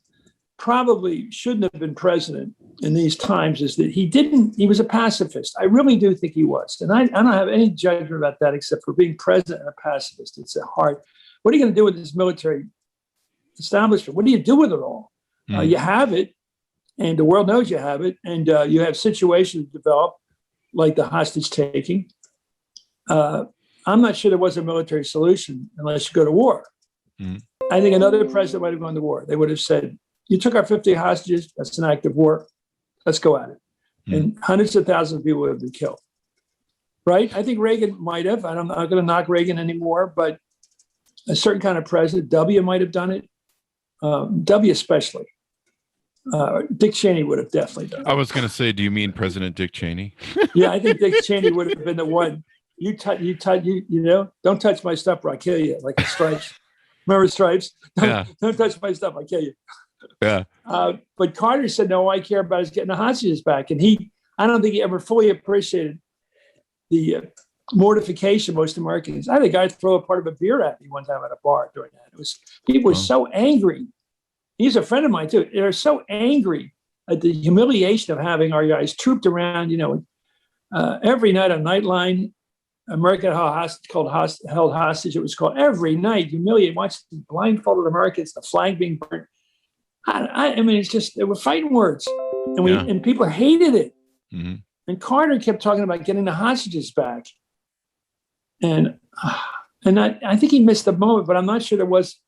probably shouldn't have been president in these times is that he was a pacifist. I really do think he was, and I don't have any judgment about that except for being president and a pacifist. It's a hard. What are you going to do with this military establishment? What do you do with it all? Mm-hmm. You have it. And the world knows you have it, and you have situations develop, like the hostage taking. I'm not sure there was a military solution unless you go to war. Mm. I think another president might have gone to war. They would have said, you took our 50 hostages, that's an act of war, let's go at it. Mm. And hundreds of thousands of people would have been killed. Right? I think Reagan might have. I'm not going to knock Reagan anymore, but a certain kind of president, W might have done it, W especially. Dick Cheney would have definitely done it. I was going to say, do you mean President Dick Cheney? Yeah, I think Dick Cheney would have been the one. Don't touch my stuff or I'll kill you, like the Stripes. Remember Stripes? Don't touch my stuff, I'll kill you. Yeah. But Carter said, no, all I care about is getting the hostages back. And I don't think he ever fully appreciated the mortification most Americans. I had a guy throw a part of a beer at me one time at a bar during that. People were so angry. He's a friend of mine too. They're so angry at the humiliation of having our guys trooped around, every night on Nightline, American held hostage. It was called every night, humiliated, watching blindfolded Americans, the flag being burnt. I mean, it's just, they were fighting words, and people hated it. Mm-hmm. And Carter kept talking about getting the hostages back, and I think he missed the moment, but I'm not sure there was.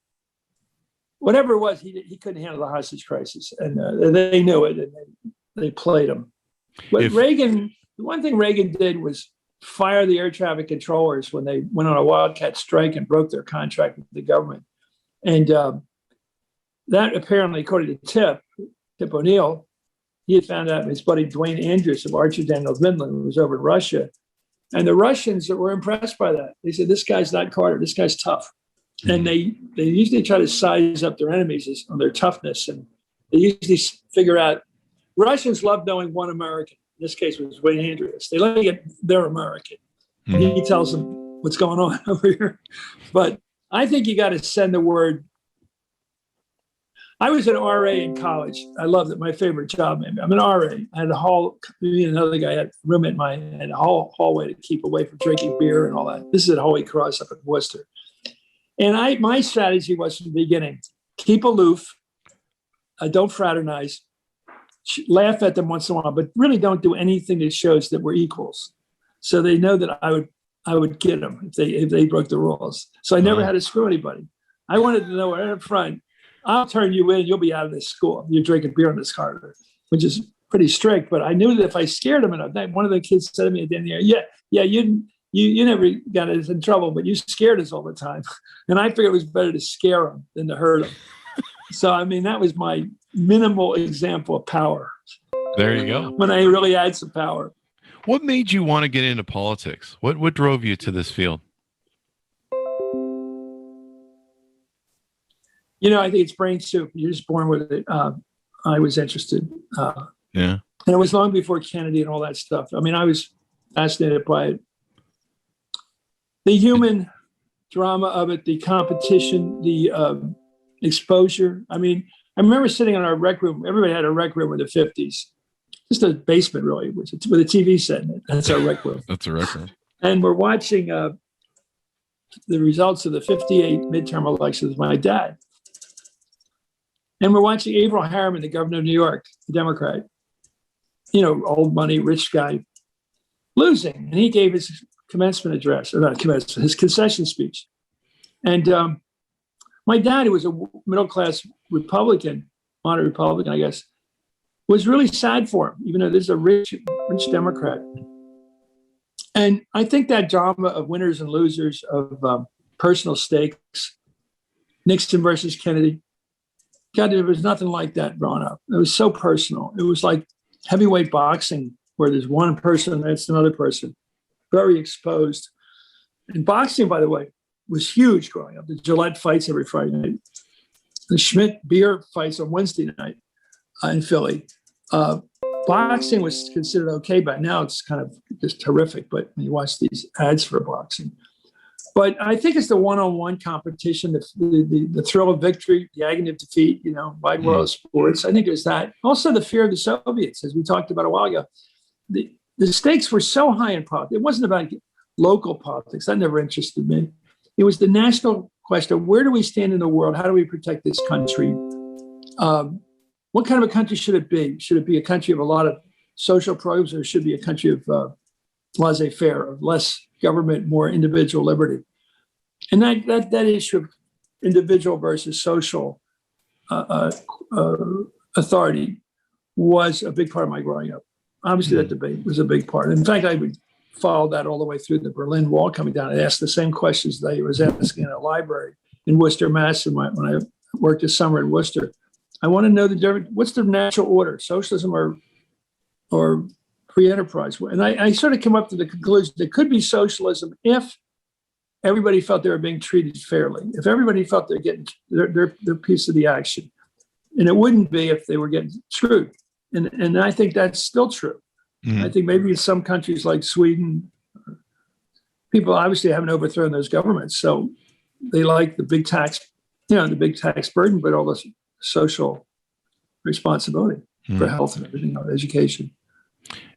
Whatever it was, he couldn't handle the hostage crisis, and they knew it, and they played him. But the one thing Reagan did was fire the air traffic controllers when they went on a wildcat strike and broke their contract with the government. And that apparently, according to Tip O'Neill, he had found out his buddy Dwayne Andrews of Archer Daniels Midland was over in Russia. And the Russians were impressed by that. They said, this guy's not Carter, this guy's tough. And they usually try to size up their enemies on their toughness. And they usually figure out, Russians love knowing one American. in this case was Wayne Andrews. They like it, they're American. Mhm. He tells them what's going on over here. But I think you got to send the word. I was an RA in college. I loved it. My favorite job, maybe. I'm an RA. I had a hall, me and another guy had a room at my had a hallway to keep away from drinking beer and all that. This is at Holy Cross up in Worcester. And my strategy was from the beginning, keep aloof, don't fraternize, laugh at them once in a while, but really don't do anything that shows that we're equals. So they know that I would get them if they broke the rules. So I never had to screw anybody. I wanted to know right up front, I'll turn you in, you'll be out of this school. You're drinking beer in this corridor, which is pretty strict. But I knew that if I scared them enough, one of the kids said to me at the end of the year, yeah, you never got us in trouble, but you scared us all the time. And I figured it was better to scare them than to hurt them. So, I mean, that was my minimal example of power. There you go. When I really had some power. What made you want to get into politics? What drove you to this field? I think it's brain soup. You're just born with it. I was interested. Yeah. And it was long before Kennedy and all that stuff. I mean, I was fascinated by it. The human drama of it, the competition, the exposure. I mean, I remember sitting in our rec room. Everybody had a rec room in the 50s. Just a basement, really, with a TV set in it. That's our rec room. That's a rec room. And we're watching the results of the 58 midterm elections with my dad. And we're watching Averell Harriman, the governor of New York, the Democrat, old money, rich guy, losing. And he gave his commencement address, or not commencement, his concession speech. And my dad, who was a middle-class Republican, moderate Republican, I guess, was really sad for him, even though this is a rich Democrat. And I think that drama of winners and losers, of personal stakes, Nixon versus Kennedy, God, there was nothing like that growing up. It was so personal. It was like heavyweight boxing, where there's one person against another person, very exposed. And boxing, by the way, was huge growing up. The Gillette fights every Friday night. The Schmidt beer fights on Wednesday night in Philly. Boxing was considered okay, but now it's kind of just horrific. But when you watch these ads for boxing. But I think it's the one-on-one competition, the thrill of victory, the agony of defeat, wide world of sports. I think it was that. Also the fear of the Soviets, as we talked about a while ago. The stakes were so high in politics. It wasn't about local politics. That never interested me. It was the national question. Where do we stand in the world? How do we protect this country? What kind of a country should it be? Should it be a country of a lot of social programs, or should it be a country of laissez-faire, of less government, more individual liberty? And that issue of individual versus social authority was a big part of my growing up. Obviously, that debate was a big part. In fact, I would follow that all the way through the Berlin Wall coming down and ask the same questions that I was asking in a library in Worcester, Mass. When I worked this summer in Worcester, I want to know the difference. What's the natural order, socialism or free enterprise? And I sort of came up to the conclusion there could be socialism if everybody felt they were being treated fairly, if everybody felt they're getting their piece of the action. And it wouldn't be if they were getting screwed. And I think that's still true. Mm-hmm. I think maybe in some countries like Sweden, people obviously haven't overthrown those governments. So they like the big tax, the big tax burden, but all the social responsibility for health and everything, education.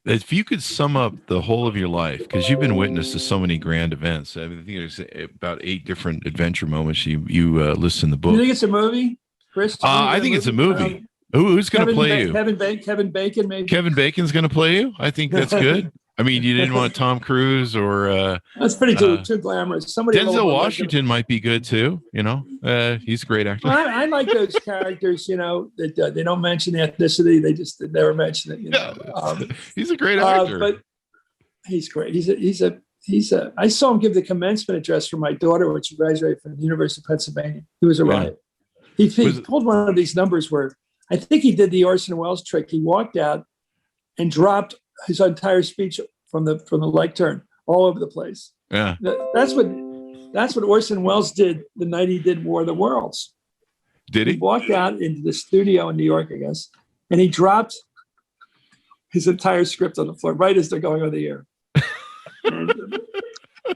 If you could sum up the whole of your life, because you've been witness to so many grand events, I think there's about 8 different adventure moments you list in the book. You think it's a movie, Chris? I think it's a movie. Who's going to play you? Kevin Bacon, maybe. Kevin Bacon's going to play you? I think that's good. I mean, you didn't want Tom Cruise or... that's pretty too glamorous. Denzel Washington might be good too. He's a great actor. Well, I like those characters, that they don't mention the ethnicity. They never mention it. He's a great actor. But he's great. I saw him give the commencement address for my daughter when she graduated from the University of Pennsylvania. He was a riot. He pulled one of these numbers where I think he did the Orson Welles trick. He walked out and dropped his entire speech from the lectern all over the place. Yeah, that's what Orson Welles did the night he did War of the Worlds. Did he? He walked out into the studio in New York, I guess, and he dropped his entire script on the floor right as they're going on the air.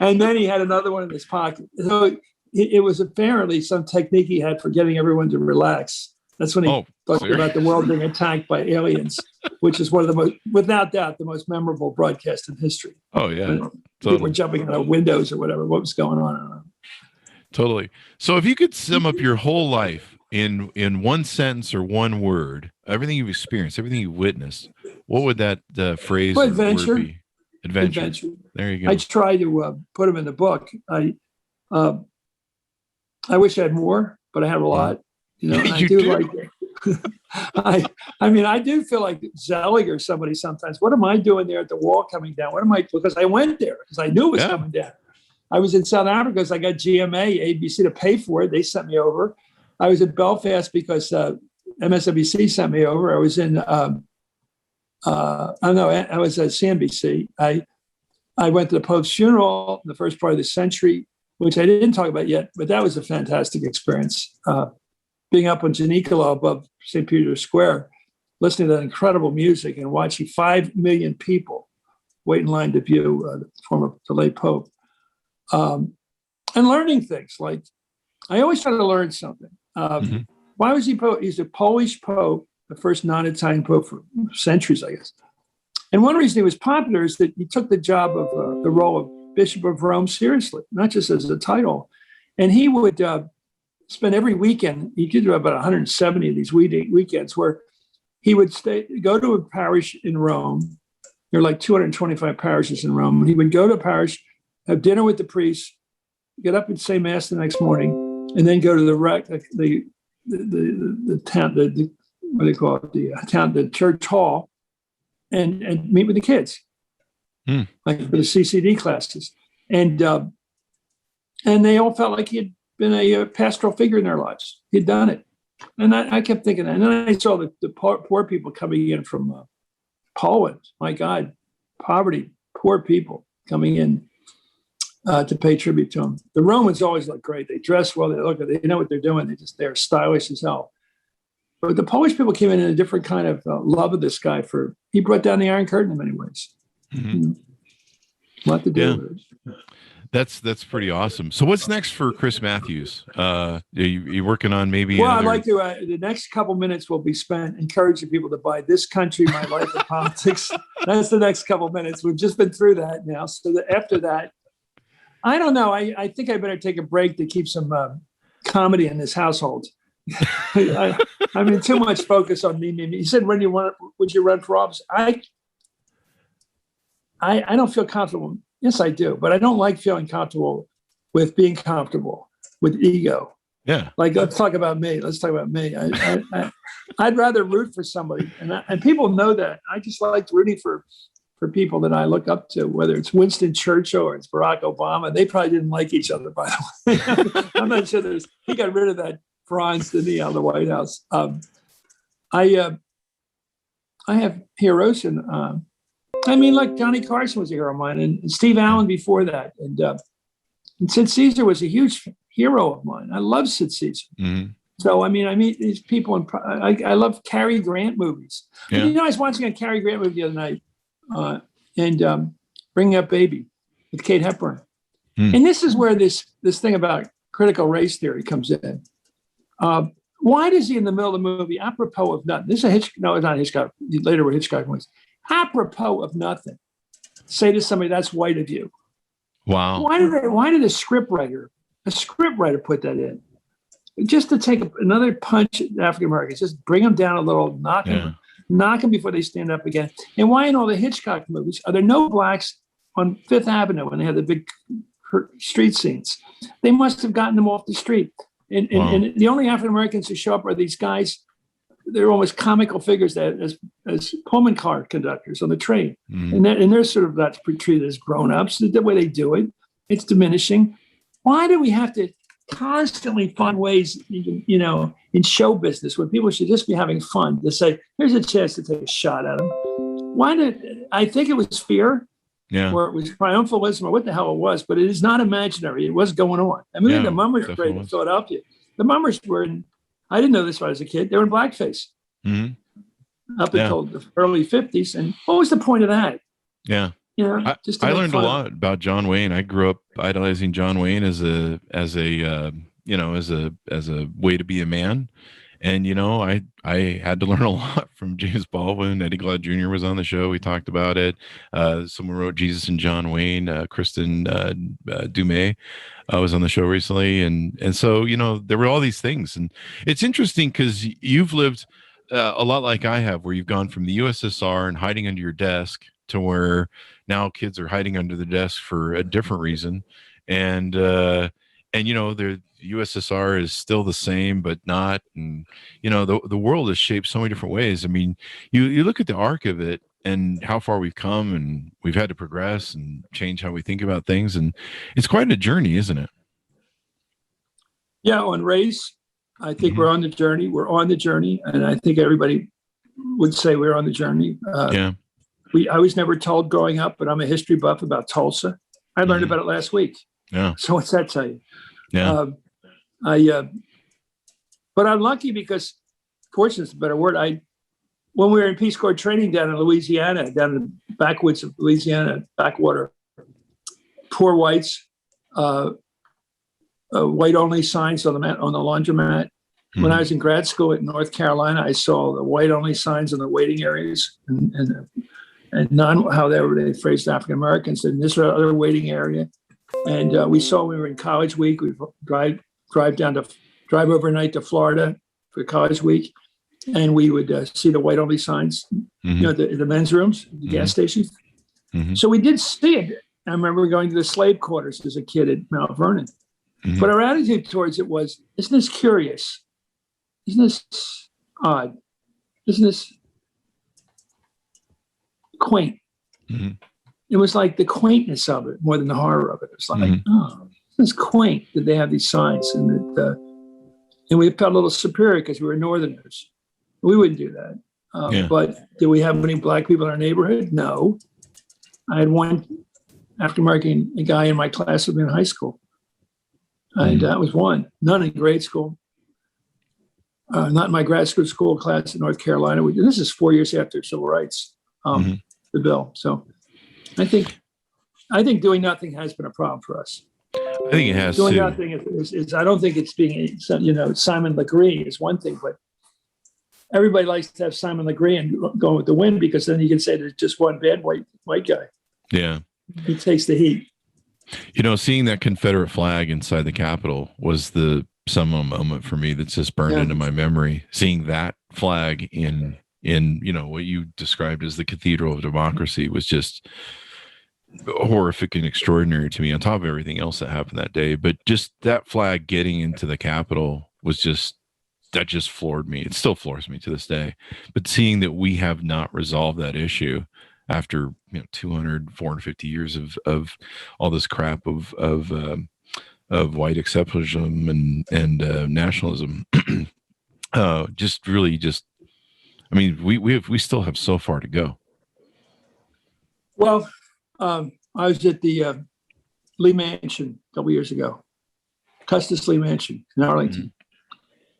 And then he had another one in his pocket. So it was apparently some technique he had for getting everyone to relax. That's when he talked about the world being attacked by aliens, which is one of the most, without doubt, the most memorable broadcast in history. Oh, yeah. Totally. People were jumping out of windows or whatever. What was going on? Totally. So if you could sum up your whole life in one sentence or one word, everything you've experienced, everything you've witnessed, what would that phrase or adventure. word be? Adventure. There you go. I try to put them in the book. I wish I had more, but I have a lot. You know, I do like it. I mean, I do feel like Zelig or somebody sometimes. What am I doing there at the wall coming down? Because I went there because I knew it was coming down. I was in South Africa because I got GMA, ABC to pay for it. They sent me over. I was at Belfast because MSNBC sent me over. I was in, I was at CNBC. I went to the Pope's funeral in the first part of the century, which I didn't talk about yet, but that was a fantastic experience. Being up on Janicolo above St. Peter's Square, listening to that incredible music and watching 5 million people wait in line to view the late Pope. And learning things like, I always try to learn something. Why was he Pope? He's a Polish Pope, the first non-Italian Pope for centuries, I guess. And one reason he was popular is that he took the job of the role of Bishop of Rome seriously, not just as a title. And he would spend every weekend, he did about 170 of these weekends where he would go to a parish in Rome. There are like 225 parishes in Rome. And he would go to a parish, have dinner with the priest, get up and say mass the next morning, and then go to the town, what do they call it? The church hall, and meet with the kids, like for the CCD classes, and they all felt like he had been a pastoral figure in their lives. He'd done it, and I kept thinking that. And then I saw the poor people coming in from Poland. My God, poverty, poor people coming in to pay tribute to him. The Romans always look great. They dress well. They know what they're doing. They're stylish as hell. But the Polish people came in a different kind of love of this guy. He brought down the Iron Curtain in many ways. A lot to do with it. That's pretty awesome. So what's next for Chris Matthews? Are you working on maybe? Well, I'd like to. The next couple minutes will be spent encouraging people to buy This Country, My Life in Politics. That's the next couple minutes. We've just been through that now. So after that, I don't know. I think I better take a break to keep some comedy in this household. I mean, too much focus on me. He said, "Would you run for office?" I don't feel comfortable. Yes, I do, but I don't like feeling comfortable with being comfortable with ego. Yeah. Like, let's talk about me. I'd rather root for somebody, and people know that. I just like rooting for people that I look up to, whether it's Winston Churchill or it's Barack Obama. They probably didn't like each other, by the way. I'm not sure he got rid of that Franz, didn't he, out of the White House. I have heroes, and like Johnny Carson was a hero of mine, and Steve Allen before that, and Sid Caesar was a huge hero of mine. I love Sid Caesar. Mm-hmm. So I meet these people, and I love Cary Grant movies. Yeah. And, I was watching a Cary Grant movie the other night, and Bringing Up Baby with Kate Hepburn, and this is where this thing about critical race theory comes in. Why does he, in the middle of the movie, apropos of nothing? This is it's not Hitchcock. Later, where Hitchcock was, apropos of nothing, say to somebody, "That's white of you." Wow. Why did a scriptwriter put that in? Just to take another punch at African Americans, just bring them down a little, knock them before they stand up again. And why in all the Hitchcock movies are there no blacks on Fifth Avenue when they had the big street scenes? They must have gotten them off the street. And the only African Americans who show up are these guys. They're almost comical figures as Pullman car conductors on the train, and they're sort of not treated as grown-ups. The way they do it, it's diminishing. Why do we have to constantly find ways, in show business, when people should just be having fun, to say, "Here's a chance to take a shot at them"? I think it was fear, or it was triumphalism, or what the hell it was, but it is not imaginary. It was going on. I mean, the Mummers were in Philadelphia. The Mummers were in. I didn't know this when I was a kid. They were in blackface. Mm-hmm. up until the early 50s. And what was the point of that? Yeah. Just I learned a lot about John Wayne. I grew up idolizing John Wayne as a way to be a man. And, I had to learn a lot from James Baldwin. Eddie Glaude Jr. was on the show. We talked about it. Someone wrote Jesus and John Wayne. Kristen Dumais was on the show recently. And so, there were all these things. And it's interesting because you've lived a lot like I have, where you've gone from the USSR and hiding under your desk to where now kids are hiding under the desk for a different reason. And the USSR is still the same, but not. And, the world is shaped so many different ways. I mean, you look at the arc of it and how far we've come, and we've had to progress and change how we think about things. And it's quite a journey, isn't it? Yeah. On race, I think we're on the journey. We're on the journey. And I think everybody would say we're on the journey. I was never told growing up, but I'm a history buff, about Tulsa. I learned about it last week. Yeah. So what's that tell you? Yeah. But I'm lucky because, fortunate is a better word. When we were in Peace Corps training down in Louisiana, down in the backwoods of Louisiana, backwater, poor whites, white-only signs on the laundromat. When I was in grad school at North Carolina, I saw the white-only signs in the waiting areas, and how they phrased African Americans in this other waiting area. And we saw, we were in college week. We drive overnight to Florida for college week, and we would see the white-only signs, the men's rooms, the gas stations. So we did see it. I remember going to the slave quarters as a kid at Mount Vernon. But our attitude towards it was, isn't this curious? Isn't this odd? Isn't this quaint? It was like the quaintness of it more than the horror of it. It's like, it's quaint that they have these signs, and we felt a little superior because we were Northerners. We wouldn't do that. But did we have any black people in our neighborhood? No. I had one African American guy in my class with me in high school. And that was one. None in grade school. Not in my grad school class in North Carolina. This is 4 years after civil rights, the bill. So I think doing nothing has been a problem for us. I think it has doing too. nothing is I don't think it's being, Simon Legree is one thing, but everybody likes to have Simon Legree and go with the wind, because then you can say there's just one bad white guy. Yeah. He takes the heat. Seeing that Confederate flag inside the Capitol was the seminal moment for me that's just burned into my memory. Seeing that flag in what you described as the Cathedral of Democracy was just horrific and extraordinary to me, on top of everything else that happened that day. But just that flag getting into the Capitol was just floored me. It still floors me to this day. But seeing that we have not resolved that issue after 450 years of all this crap of white exceptionalism and nationalism, we still have so far to go. Well, I was at the Lee Mansion a couple years ago, Custis Lee Mansion in Arlington,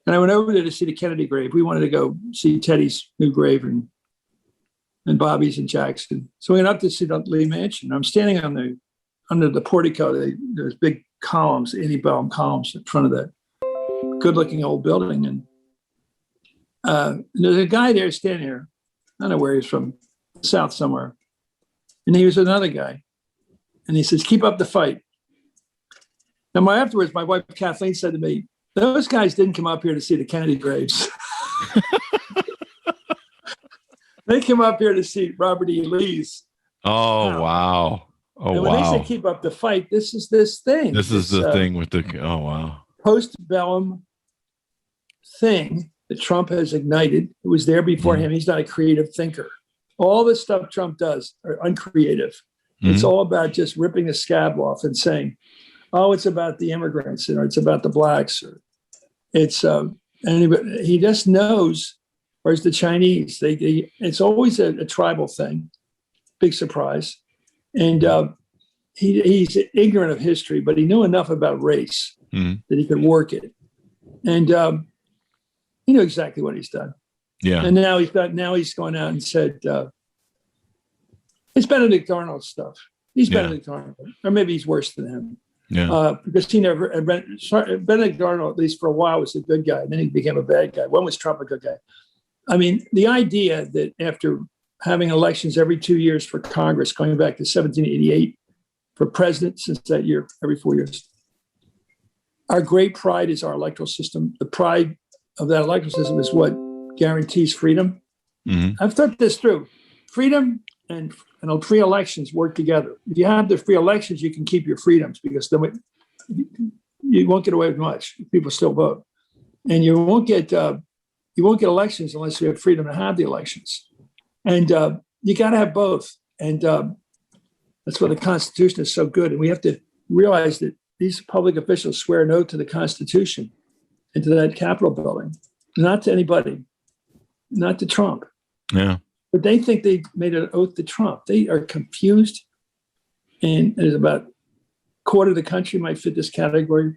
and I went over there to see the Kennedy grave. We wanted to go see Teddy's new grave and Bobby's in Jackson. So we went up to see the Lee Mansion. I'm standing under the portico. There's big columns, antebellum columns in front of that good-looking old building. And there's a guy there standing there. I don't know where he's from, south somewhere. And he was another guy. And he says, "Keep up the fight." Now, afterwards, my wife Kathleen said to me, "Those guys didn't come up here to see the Kennedy graves." They came up here to see Robert E. Lee's. Oh, wow. Oh, and when they say keep up the fight, this is this thing. This is the thing with the, oh, wow. Postbellum thing that Trump has ignited. It was there before him. He's not a creative thinker. All the stuff Trump does are uncreative. It's all about just ripping the scab off and saying, oh, it's about the immigrants, or it's about the blacks, or it's, he just knows. Whereas the Chinese, it's always a tribal thing, big surprise. And he's ignorant of history, but he knew enough about race that he could work it. And he knew exactly what he's done. Yeah. And now he's gone out and said, it's Benedict Arnold stuff. He's Benedict Arnold, or maybe he's worse than him. Yeah. Because Benedict Arnold, at least for a while, was a good guy. And then he became a bad guy. When was Trump a good guy? I mean, the idea that after having elections every 2 years for Congress, going back to 1788, for president since that year, every 4 years, our great pride is our electoral system. The pride of that electoral system is what guarantees freedom. Mm-hmm. I've thought this through. Freedom and free elections work together. If you have the free elections, you can keep your freedoms, because then you won't get away with much. People still vote, and you won't get elections unless you have freedom to have the elections. And you got to have both. And that's why the Constitution is so good. And we have to realize that these public officials swear an oath to the Constitution and to that Capitol building, not to anybody, not to Trump. Yeah. But they think they made an oath to Trump. They are confused. And there's about a quarter of the country might fit this category,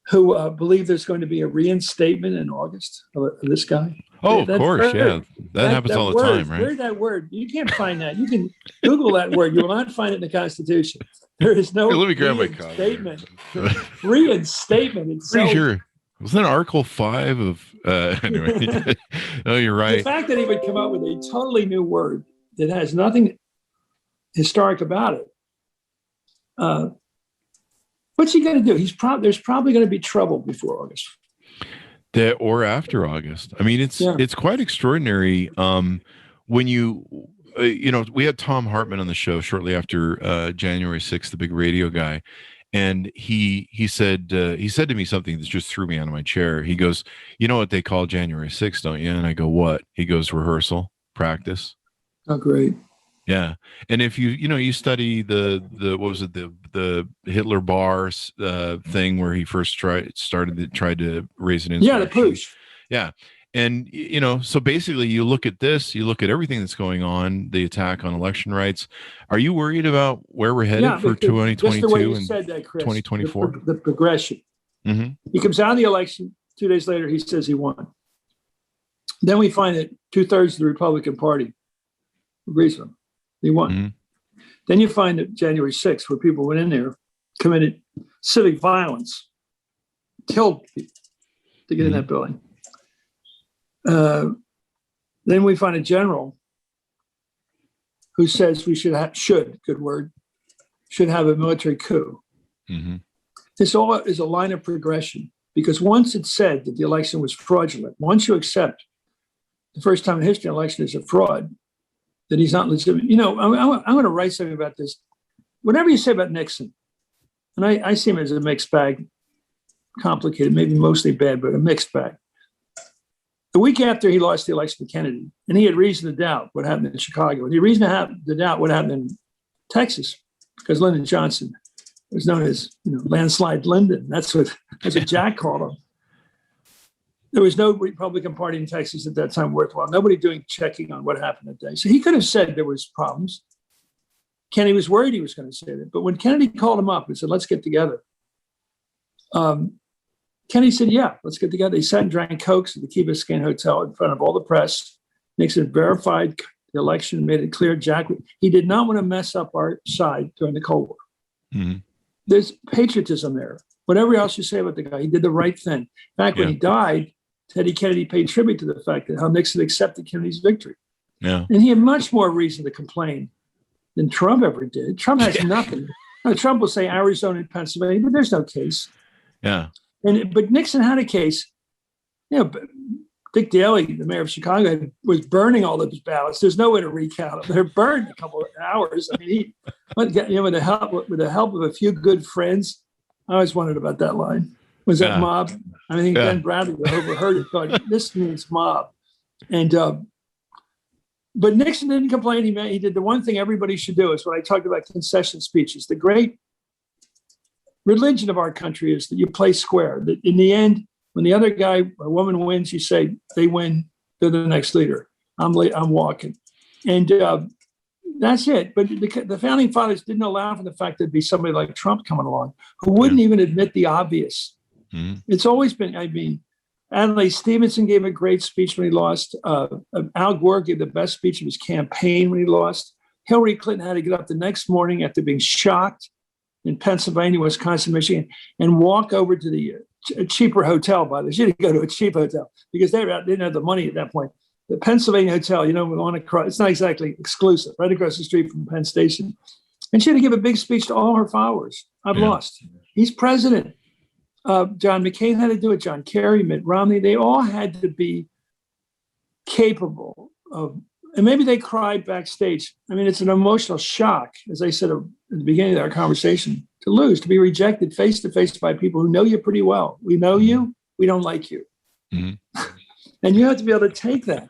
who believe there's going to be a reinstatement in August of this guy. Oh, of course. Yeah. That happens all the time, right? Where's that word? You can't find that. You can Google that word. You will not find it in the Constitution. There is no Let me grab my reinstatement. Reinstatement itself. Pretty sure. Wasn't that Article 5 of anyway? No, you're right. The fact that he would come up with a totally new word that has nothing historic about it. What's he going to do? There's probably going to be trouble before August. Or after August. I mean, it's quite extraordinary. When we had Tom Hartman on the show shortly after January 6th, the big radio guy. And he said to me something that just threw me out of my chair. He goes, "You know what they call January 6th, don't you?" And I go, "What?" He goes, "Rehearsal, practice." Oh, great. Yeah. And if you study the what was it, the Hitler bar thing where he first tried to raise an insurrection. Yeah, the push. Yeah. And, so basically you look at this, you look at everything that's going on, the attack on election rights. Are you worried about where we're headed for 2022 and said that, Chris, 2024? The progression. Mm-hmm. He comes out of the election. 2 days later, he says he won. Then we find that 2/3 of the Republican Party agrees with him. He won. Mm-hmm. Then you find that January 6th, where people went in there, committed civic violence, killed people to get in that building. Then we find a general who says we should have a military coup. Mm-hmm. This all is a line of progression, because once it's said that the election was fraudulent, once you accept the first time in history an election is a fraud, that he's not legitimate. I'm going to write something about this. Whatever you say about Nixon, and I see him as a mixed bag, complicated, maybe mostly bad, but a mixed bag. The week after he lost the election to Kennedy, and he had reason to doubt what happened in Chicago, and he had reason to doubt what happened in Texas, because Lyndon Johnson was known as landslide Lyndon. That's what Jack called him. There was no Republican Party in Texas at that time worthwhile. Nobody doing checking on what happened that day. So he could have said there was problems. Kennedy was worried he was going to say that. But when Kennedy called him up and said, "Let's get together," Kennedy said, "Yeah, let's get together." They sat and drank Cokes at the Key Biscayne Hotel in front of all the press. Nixon verified the election, made it clear he did not want to mess up our side during the Cold War. Mm-hmm. There's patriotism there. Whatever else you say about the guy, he did the right thing. In fact, when he died, Teddy Kennedy paid tribute to the fact that how Nixon accepted Kennedy's victory. Yeah. And he had much more reason to complain than Trump ever did. Trump has nothing. Trump will say Arizona and Pennsylvania, but there's no case. Yeah. But Nixon had a case. Dick Daley, the mayor of Chicago, was burning all those ballots. There's no way to recount them. They're burned in a couple of hours. I mean, with the help of a few good friends. I always wondered about that line. Was that mob? I think Ben Bradley overheard it, thought this means mob. And but Nixon didn't complain. He did the one thing everybody should do. Is what I talked about concession speeches. The great religion of our country is that you play square. That in the end, when the other guy or woman wins, you say they win. They're the next leader. I'm walking, and that's it. But the founding fathers didn't allow for the fact there'd be somebody like Trump coming along who wouldn't even admit the obvious. Mm-hmm. It's always been. I mean, Adlai Stevenson gave a great speech when he lost. Al Gore gave the best speech of his campaign when he lost. Hillary Clinton had to get up the next morning after being shocked in Pennsylvania, Wisconsin, Michigan, and walk over to the a cheaper hotel. By the way, she had to go to a cheap hotel because they didn't have the money at that point. The Pennsylvania Hotel, it's not exactly exclusive, right across the street from Penn Station. And she had to give a big speech to all her followers. I've lost. He's president. John McCain had to do it. John Kerry, Mitt Romney, they all had to be capable of, and maybe they cried backstage. I mean, it's an emotional shock, as I said at the beginning of our conversation, to lose, to be rejected face to face by people who know you pretty well. We know you, we don't like you. Mm-hmm. And you have to be able to take that.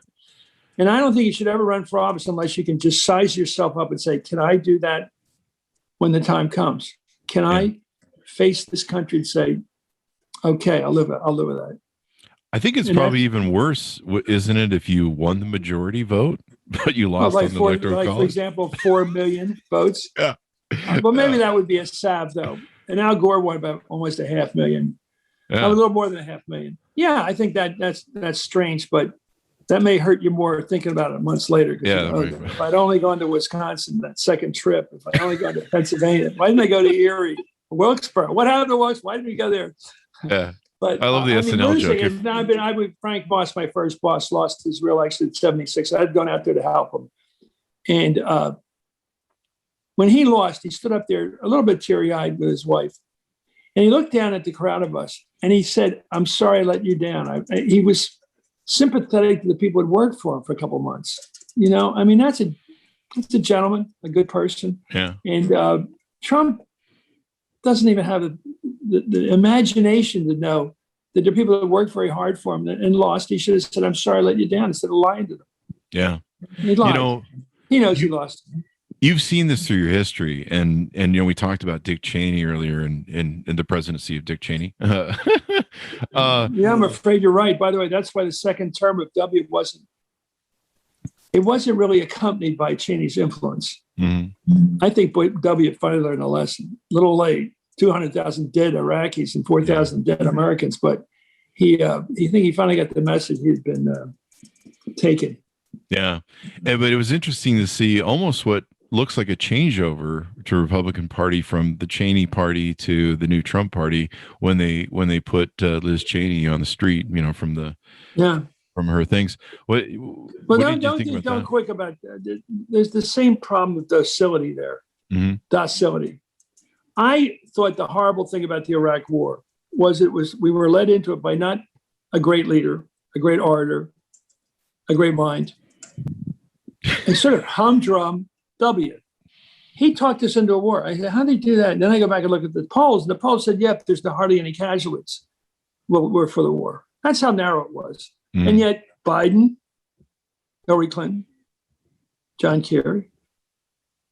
And I don't think you should ever run for office unless you can just size yourself up and say, can I do that when the time comes? Can I face this country and say, okay, I'll live with that. I think it's probably even worse, isn't it, if you won the majority vote, but you lost on the electoral college? For example, 4 million votes. Yeah. But maybe that would be a salve, though. And Al Gore won about almost 500,000. Yeah. A little more than 500,000. Yeah, I think that's strange, but that may hurt you more thinking about it months later. Yeah. If I'd only gone to Wisconsin that second trip, if I'd only gone to Pennsylvania, why didn't I go to Erie, Wilkesboro? What happened to Wilkesboro? Why didn't we go there? Yeah. But I love the SNL joke. Frank Boss, my first boss, lost his reelection in 76. I'd gone out there to help him. And when he lost, he stood up there a little bit teary-eyed with his wife. And he looked down at the crowd of us and he said, I'm sorry I let you down. He was sympathetic to the people who had worked for him for a couple of months. That's a gentleman, a good person. Yeah. And Trump doesn't even have the imagination to know that there are people that worked very hard for him and lost. He should have said, I'm sorry I let you down, instead of lying to them. Yeah. He lied. He knows he lost. You've seen this through your history, and we talked about Dick Cheney earlier in the presidency of Dick Cheney. Yeah, I'm afraid you're right. By the way, that's why the second term of W wasn't really accompanied by Cheney's influence. Mm-hmm. I think W finally learned a lesson. A little late, 200,000 dead Iraqis and 4,000 dead Americans, but he finally got the message he'd been taken. Yeah, but it was interesting to see almost what looks like a changeover to Republican Party from the Cheney party to the new Trump party when they put Liz Cheney on the street, from her things. What did you think about that? Quick about that. There's the same problem with docility there. Mm-hmm. Docility. I thought the horrible thing about the Iraq War was we were led into it by not a great leader, a great orator, a great mind, and sort of humdrum W. He talked us into a war. I said, how did he do that? And then I go back and look at the polls, and the polls said, yep, there's hardly any casualties. Well, we're for the war. That's how narrow it was. Mm. And yet Biden, Hillary Clinton, John Kerry,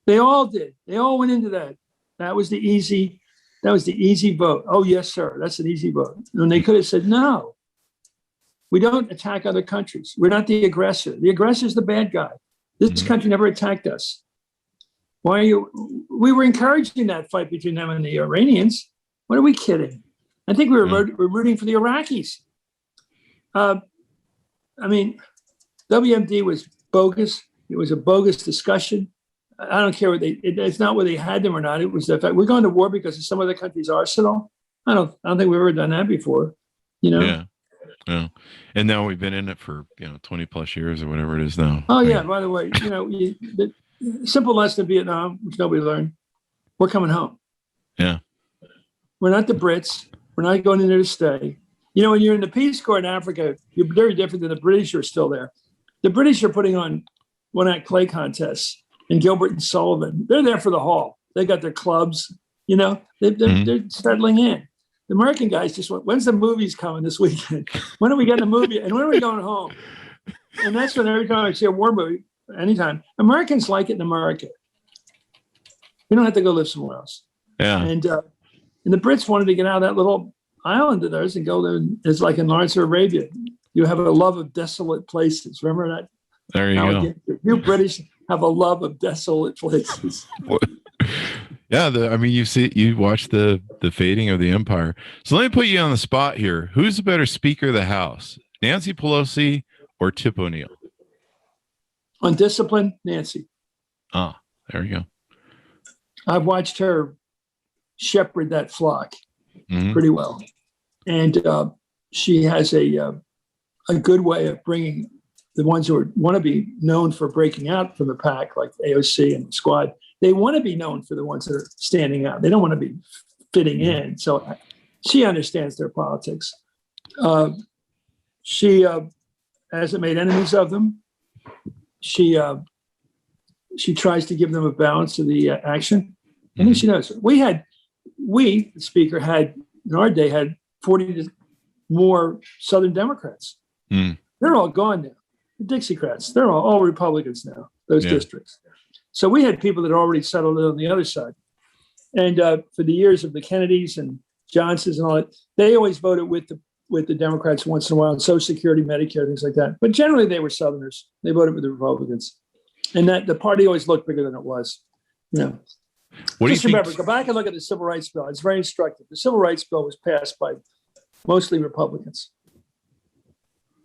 they all did. They all went into that. That was the easy vote. Oh, yes, sir. That's an easy vote. And they could have said, no, we don't attack other countries. We're not the aggressor. The aggressor is the bad guy. This country never attacked us. We were encouraging that fight between them and the Iranians. What are we kidding? I think we were rooting for the Iraqis. WMD was bogus. It was a bogus discussion. I don't care it's not whether they had them or not. It was the fact we're going to war because of some other country's arsenal. I don't think we've ever done that before. Yeah. And now we've been in it for 20 plus years or whatever it is now. Oh yeah. By the way, the simple lesson in Vietnam, which nobody learned, we're coming home. Yeah. We're not the Brits. We're not going in there to stay. When you're in the Peace Corps in Africa, you're very different than the British who are still there. The British are putting on one-act play contests, and Gilbert and Sullivan, they're there for the haul. They got their clubs. They're settling in. The American guys just went, when's the movies coming this weekend? When are we getting a movie? And when are we going home? And that's when every time I see a war movie, anytime, Americans like it in America. We don't have to go live somewhere else. Yeah. And the Brits wanted to get out of that little island of theirs and go there. It's like in Lawrence of Arabia. You have a love of desolate places. Remember that? There you go. You British have a love of desolate places. Yeah, you watch the fading of the empire. So let me put you on the spot here. Who's the better Speaker of the House, Nancy Pelosi or Tip O'Neill? On discipline, Nancy. Ah, there you go. I've watched her shepherd that flock pretty well, and she has a good way of bringing the ones who want to be known for breaking out from the pack, like AOC and the Squad. They want to be known for the ones that are standing out. They don't want to be fitting in. So she understands their politics. She hasn't made enemies of them. She tries to give them a balance to the action. I think she knows. The Speaker had, in our day, had 40 more Southern Democrats. They're all gone now. The Dixiecrats, they're all Republicans now, those districts. So we had people that already settled in on the other side. And for the years of the Kennedys and Johnsons and all that, they always voted with the Democrats once in a while on Social Security, Medicare, things like that. But generally they were Southerners. They voted with the Republicans. And that the party always looked bigger than it was. Remember, go back and look at the Civil Rights Bill. It's very instructive. The Civil Rights Bill was passed by mostly Republicans.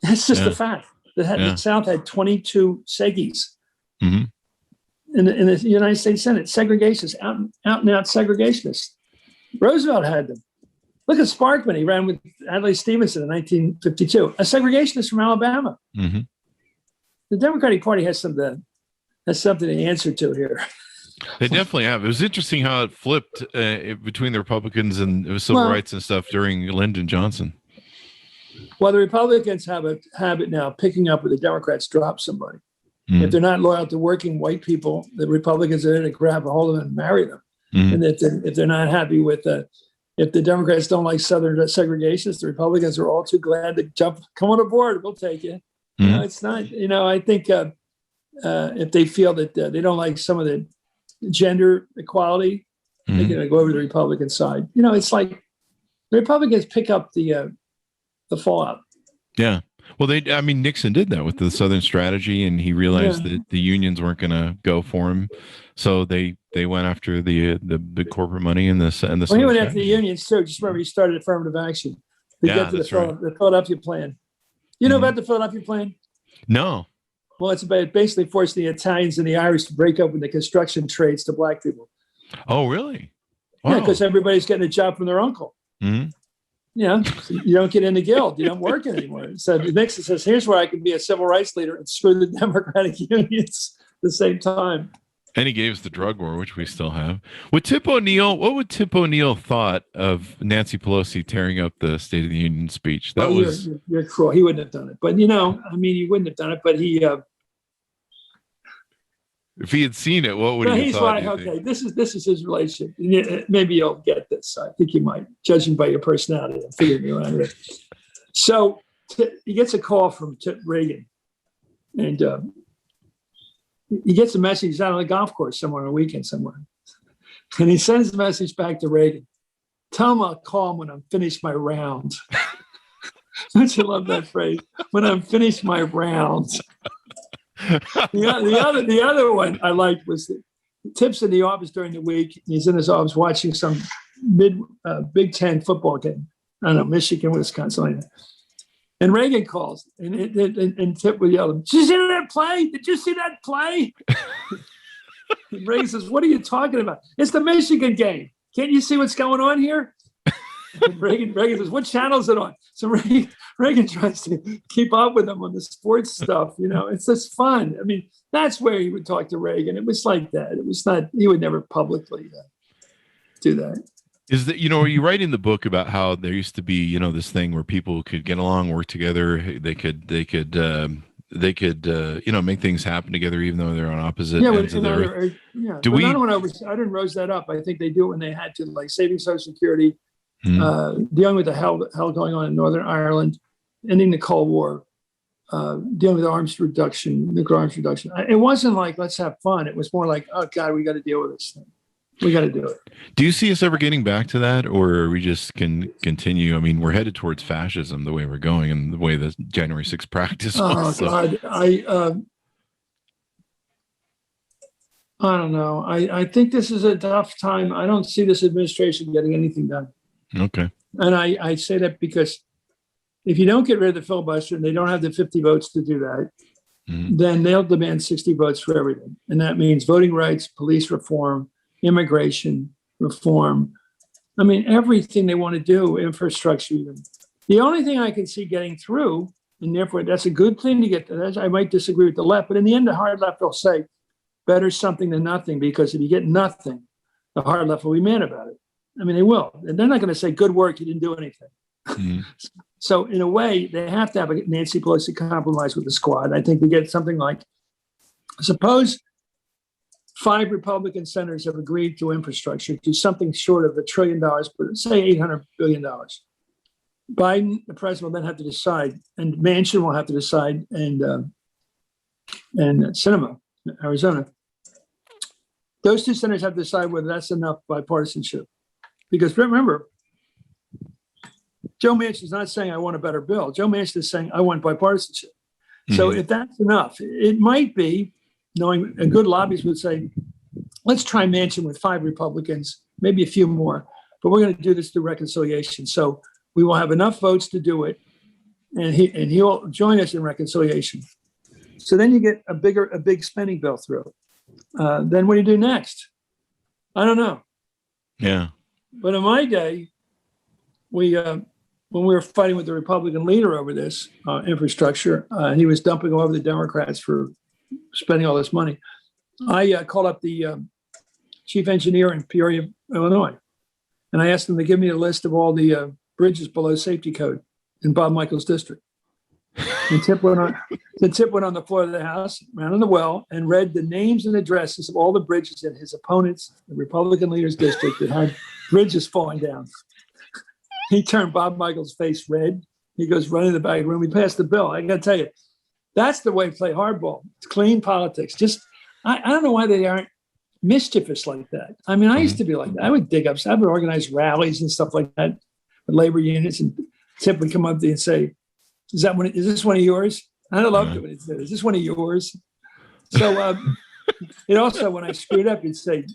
That's just a fact. The South had 22 Seggies in the United States Senate. Segregationists, out and out segregationists. Roosevelt had them. Look at Sparkman. He ran with Adlai Stevenson in 1952. A segregationist from Alabama. The Democratic Party has something to answer to here. They definitely have. It was interesting how it flipped between the Republicans and civil rights and stuff during Lyndon Johnson. Well, the Republicans have a habit now picking up where the Democrats drop somebody. If they're not loyal to working white people, the Republicans are there to grab a hold of them and marry them. And if they're not happy with if the Democrats don't like Southern segregationists, the Republicans are all too glad to come on aboard. We'll take you. It's not, I think if they feel that they don't like some of the gender equality, they're going to go over to the Republican side. It's like the Republicans pick up the fallout. Yeah. Well, Nixon did that with the Southern strategy, and he realized that the unions weren't going to go for him, so they went after the big corporate money and the. Well, he went after the unions too. Just remember, he started affirmative action to get to the Philadelphia Plan. You know about the Philadelphia Plan? No. Well, it's about basically forcing the Italians and the Irish to break open the construction trades to black people. Oh, really? Wow. Yeah, because everybody's getting a job from their uncle. So you don't get in the guild. You don't work anymore. So Nixon says, here's where I can be a civil rights leader and screw the Democratic unions at the same time. And he gave us the drug war, which we still have. What would Tip O'Neill thought of Nancy Pelosi tearing up the State of the Union speech? You're cruel. He wouldn't have done it. But, he wouldn't have done it. But he... if he had seen it, what would he have thought? He's like, okay, this is his relationship. Maybe you'll get this. I think you might, judging by your personality. I'm figuring you around here. So he gets a call from Reagan, and he gets a message. He's out on a golf course somewhere on a weekend somewhere, and he sends the message back to Reagan. Tell him I'll call him when I'm finished my round. Don't you love that phrase? When I'm finished my rounds. The other one I liked was Tip's in the office during the week. He's in his office watching some Big Ten football game. I don't know, Michigan, Wisconsin. And Reagan calls, and Tip would yell, "Did you see that play? Did you see that play?" And Reagan says, "What are you talking about? It's the Michigan game. Can't you see what's going on here?" And Reagan says, "What channel is it on?" So Reagan tries to keep up with him on the sports stuff. It's just fun. That's where he would talk to Reagan. It was like that. It was not, he would never publicly do that. Is that, you write in the book about how there used to be, this thing where people could get along, work together. They could make things happen together, even though they're on opposite ends of the earth. I didn't rose that up. I think they do it when they had to, like saving Social Security, dealing with the hell going on in Northern Ireland, ending the Cold War, dealing with nuclear arms reduction. It wasn't like, let's have fun. It was more like, oh God, we got to deal with this thing. We got to do it. Do you see us ever getting back to that, or we just can continue? We're headed towards fascism the way we're going and the way the January 6th practice was. God, I don't know. I think this is a tough time. I don't see this administration getting anything done. Okay. And I say that because if you don't get rid of the filibuster and they don't have the 50 votes to do that, then they'll demand 60 votes for everything. And that means voting rights, police reform, immigration reform. I mean, everything they want to do, infrastructure. The only thing I can see getting through, and therefore that's a good thing to get to. I might disagree with the left, but in the end, the hard left will say, better something than nothing, because if you get nothing, the hard left will be mad about it. I mean, they will. And they're not going to say, good work, you didn't do anything. So in a way, they have to have a Nancy Pelosi compromise with the squad. I think we get something like, suppose 5 Republican senators have agreed to infrastructure, to something short of $1 trillion, but say $800 billion. Biden, the president, will then have to decide, and Manchin will have to decide, and Sinema, Arizona. Those 2 senators have to decide whether that's enough bipartisanship. Because remember, Joe Manchin is not saying I want a better bill. Joe Manchin is saying I want bipartisanship. So if that's enough, it might be, knowing a good lobbyist would say, let's try Manchin with 5 Republicans, maybe a few more, but we're going to do this through reconciliation. So we will have enough votes to do it, and he'll join us in reconciliation. So then you get a big spending bill through. Then what do you do next? I don't know. Yeah. But in my day, when we were fighting with the Republican leader over this infrastructure, and he was dumping all over the Democrats for spending all this money, I called up the chief engineer in Peoria, Illinois, and I asked him to give me a list of all the bridges below safety code in Bob Michael's district. And Tip went on the floor of the House, ran on the well, and read the names and addresses of all the bridges in his opponent's, the Republican leader's district, that had bridges falling down. He turned Bob Michael's face red. He goes running to the back room. He passed the bill. I got to tell you, that's the way to play hardball. It's clean politics. Just, I don't know why they aren't mischievous like that. I mean, I used to be like that. I would dig up, I would organize rallies and stuff like that with labor unions, and Tip would come up to you and say, is this one of yours? I loved it when he said, is this one of yours? So it also, when I screwed up, he'd say,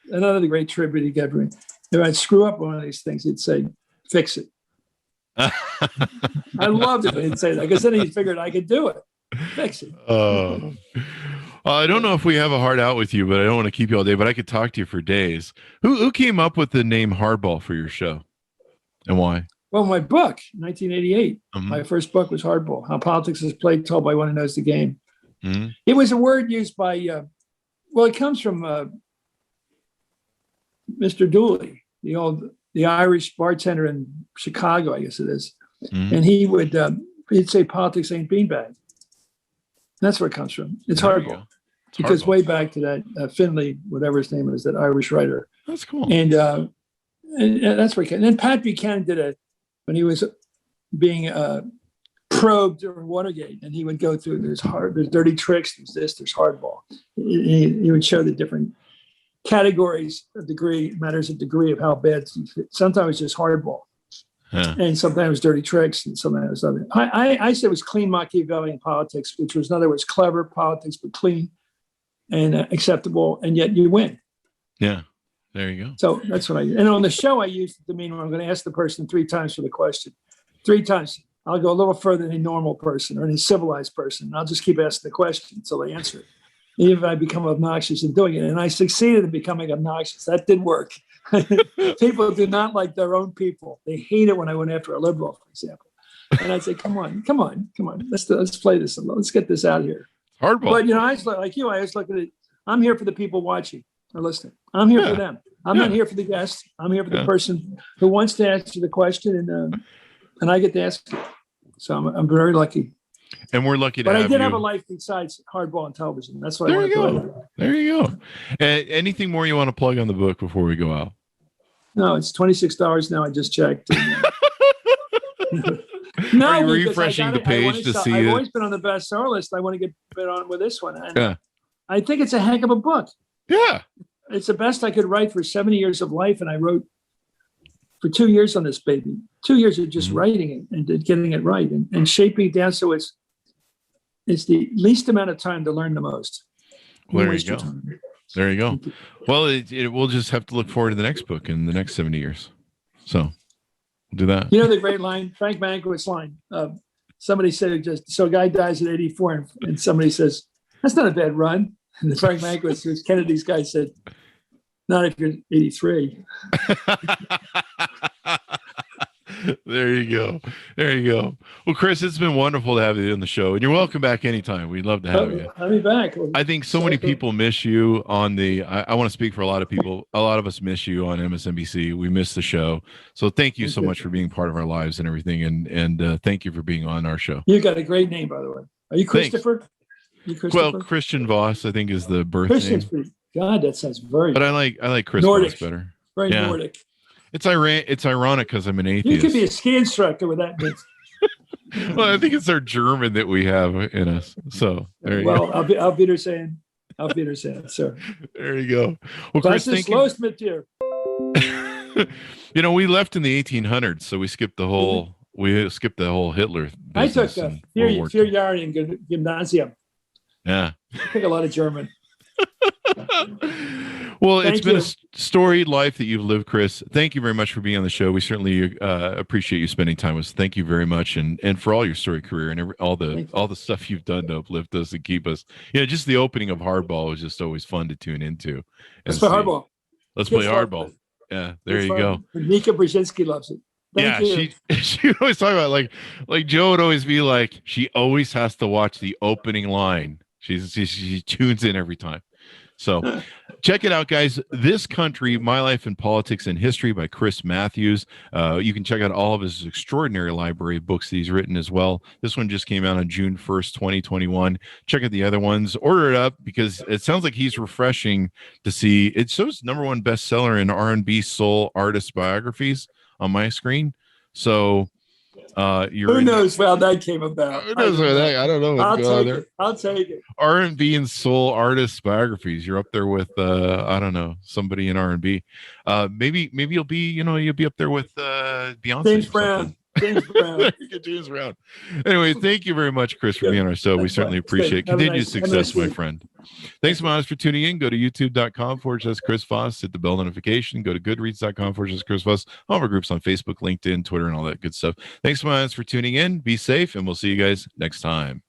another great tribute he gave me, if I'd screw up one of these things, he'd say, fix it. I loved it when he'd say that, because then he figured I could do it. Fix it. I don't know if we have a hard out with you, but I don't want to keep you all day, but I could talk to you for days. Who came up with the name Hardball for your show, and why? Well, my book, 1988, my first book was Hardball, How Politics is Played, Told by One Who Knows the Game. It was a word used by, it comes from Mr. Dooley, the Irish bartender in Chicago, I guess it is. And he'd say politics ain't beanbag. That's where it comes from. It's Hardball. It goes way back to that Finley, whatever his name is, that Irish writer. That's cool. And that's where it came. And then Pat Buchanan did when he was being probed during Watergate, and he would go through, there's dirty tricks, there's this, there's hardball. He would show the different categories of degree, matters of degree of how bad. Sometimes it's just hardball, and sometimes dirty tricks, and sometimes other. I said it was clean Machiavellian politics, which was, in other words, clever politics, but clean and acceptable, and yet you win. Yeah. There you go. So that's what and on the show, I used it to mean I'm going to ask the person 3 times for the question. 3 times. I'll go a little further than a normal person or any civilized person. I'll just keep asking the question until they answer it. Even if I become obnoxious in doing it. And I succeeded in becoming obnoxious. That did work. People do not like their own people. They hate it when I went after a liberal, for example. And I'd say, come on. Let's play this. Let's get this out here. Hardball. But, I was like you. I was looking at it. I'm here for the people watching or listening. I'm here for them. I'm not here for the guest. I'm here for the person who wants to answer the question, and I get to ask it. So I'm very lucky. And we're lucky to have you. But I did have a life besides hardball and television. That's what there I want you to go. do. There you go. Anything more you want to plug on the book before we go out? No, it's $26 now. I just checked. No, are you refreshing the page to see I've it? always been on the bestseller list. I want to get on with this one. And I think it's a heck of a book. Yeah. It's the best I could write for 70 years of life. And I wrote for 2 years on this baby. 2 years of just writing it and getting it right and shaping it down so it's the least amount of time to learn the most. Well, there you go. There you go. Well, we'll just have to look forward to the next book in the next 70 years. So we'll do that. You know the great line, Frank Mankiewicz line. Somebody said, so a guy dies at 84, and somebody says, that's not a bad run. And the Frank Mankiewicz, who's Kennedy's guy, said, not if you're 83. There you go. There you go. Well, Chris, it's been wonderful to have you on the show, and you're welcome back anytime. We'd love to have you. I'll be back. I think so many people miss you on the. I want to speak for a lot of people. A lot of us miss you on MSNBC. We miss the show. So thank you so much for being part of our lives and everything, and thank you for being on our show. You got a great name, by the way. Are you Christopher? Well, Christian Voss, I think, is the birth name. God, that sounds very. But I like Chris Nordic. Voss better. Very Nordic. It's ironic because I'm an atheist. You could be a ski instructor with that name. Well, I think it's our German that we have in us. So there you go. I'll be there saying, sir. There you go. Well, Chris, thank you. You know, we left in the 1800s, so we skipped the whole Hitler. I took vier Jahre in Gymnasium. Yeah. I took a lot of German. Well, it's been a storied life that you've lived, Chris. Thank you very much for being on the show. We certainly appreciate you spending time with us. Thank you very much, and for all your storied career and all the stuff you've done to uplift us and keep us. Just the opening of Hardball was just always fun to tune into. Let's play Hardball. Let's play Hardball. Yeah, there you go. Nika Brzezinski loves it. Thank you. She always talk about like Joe would always be like, she always has to watch the opening line. She tunes in every time. So check it out, guys. This Country, My Life in Politics and History by Chris Matthews. You can check out all of his extraordinary library of books that he's written as well. This one just came out on June 1st, 2021. Check out the other ones. Order it up because it sounds like he's refreshing to see. It shows #1 bestseller in R&B soul artist biographies on my screen. So who knows how that came about? Who knows how that? I don't know. I'll take it. R&B and soul artist biographies. You're up there with I don't know, somebody in R&B. Maybe you'll be up there with Beyonce. James Brown. James Brown. Anyway, thank you very much, Chris, for being on our show. We certainly appreciate it. Continued success, my friend. Thanks so much for tuning in. Go to youtube.com/Chris Voss. Hit the bell notification. Go to goodreads.com/Chris Voss. All of our groups on Facebook, LinkedIn, Twitter, and all that good stuff. Thanks so much for tuning in. Be safe, and we'll see you guys next time.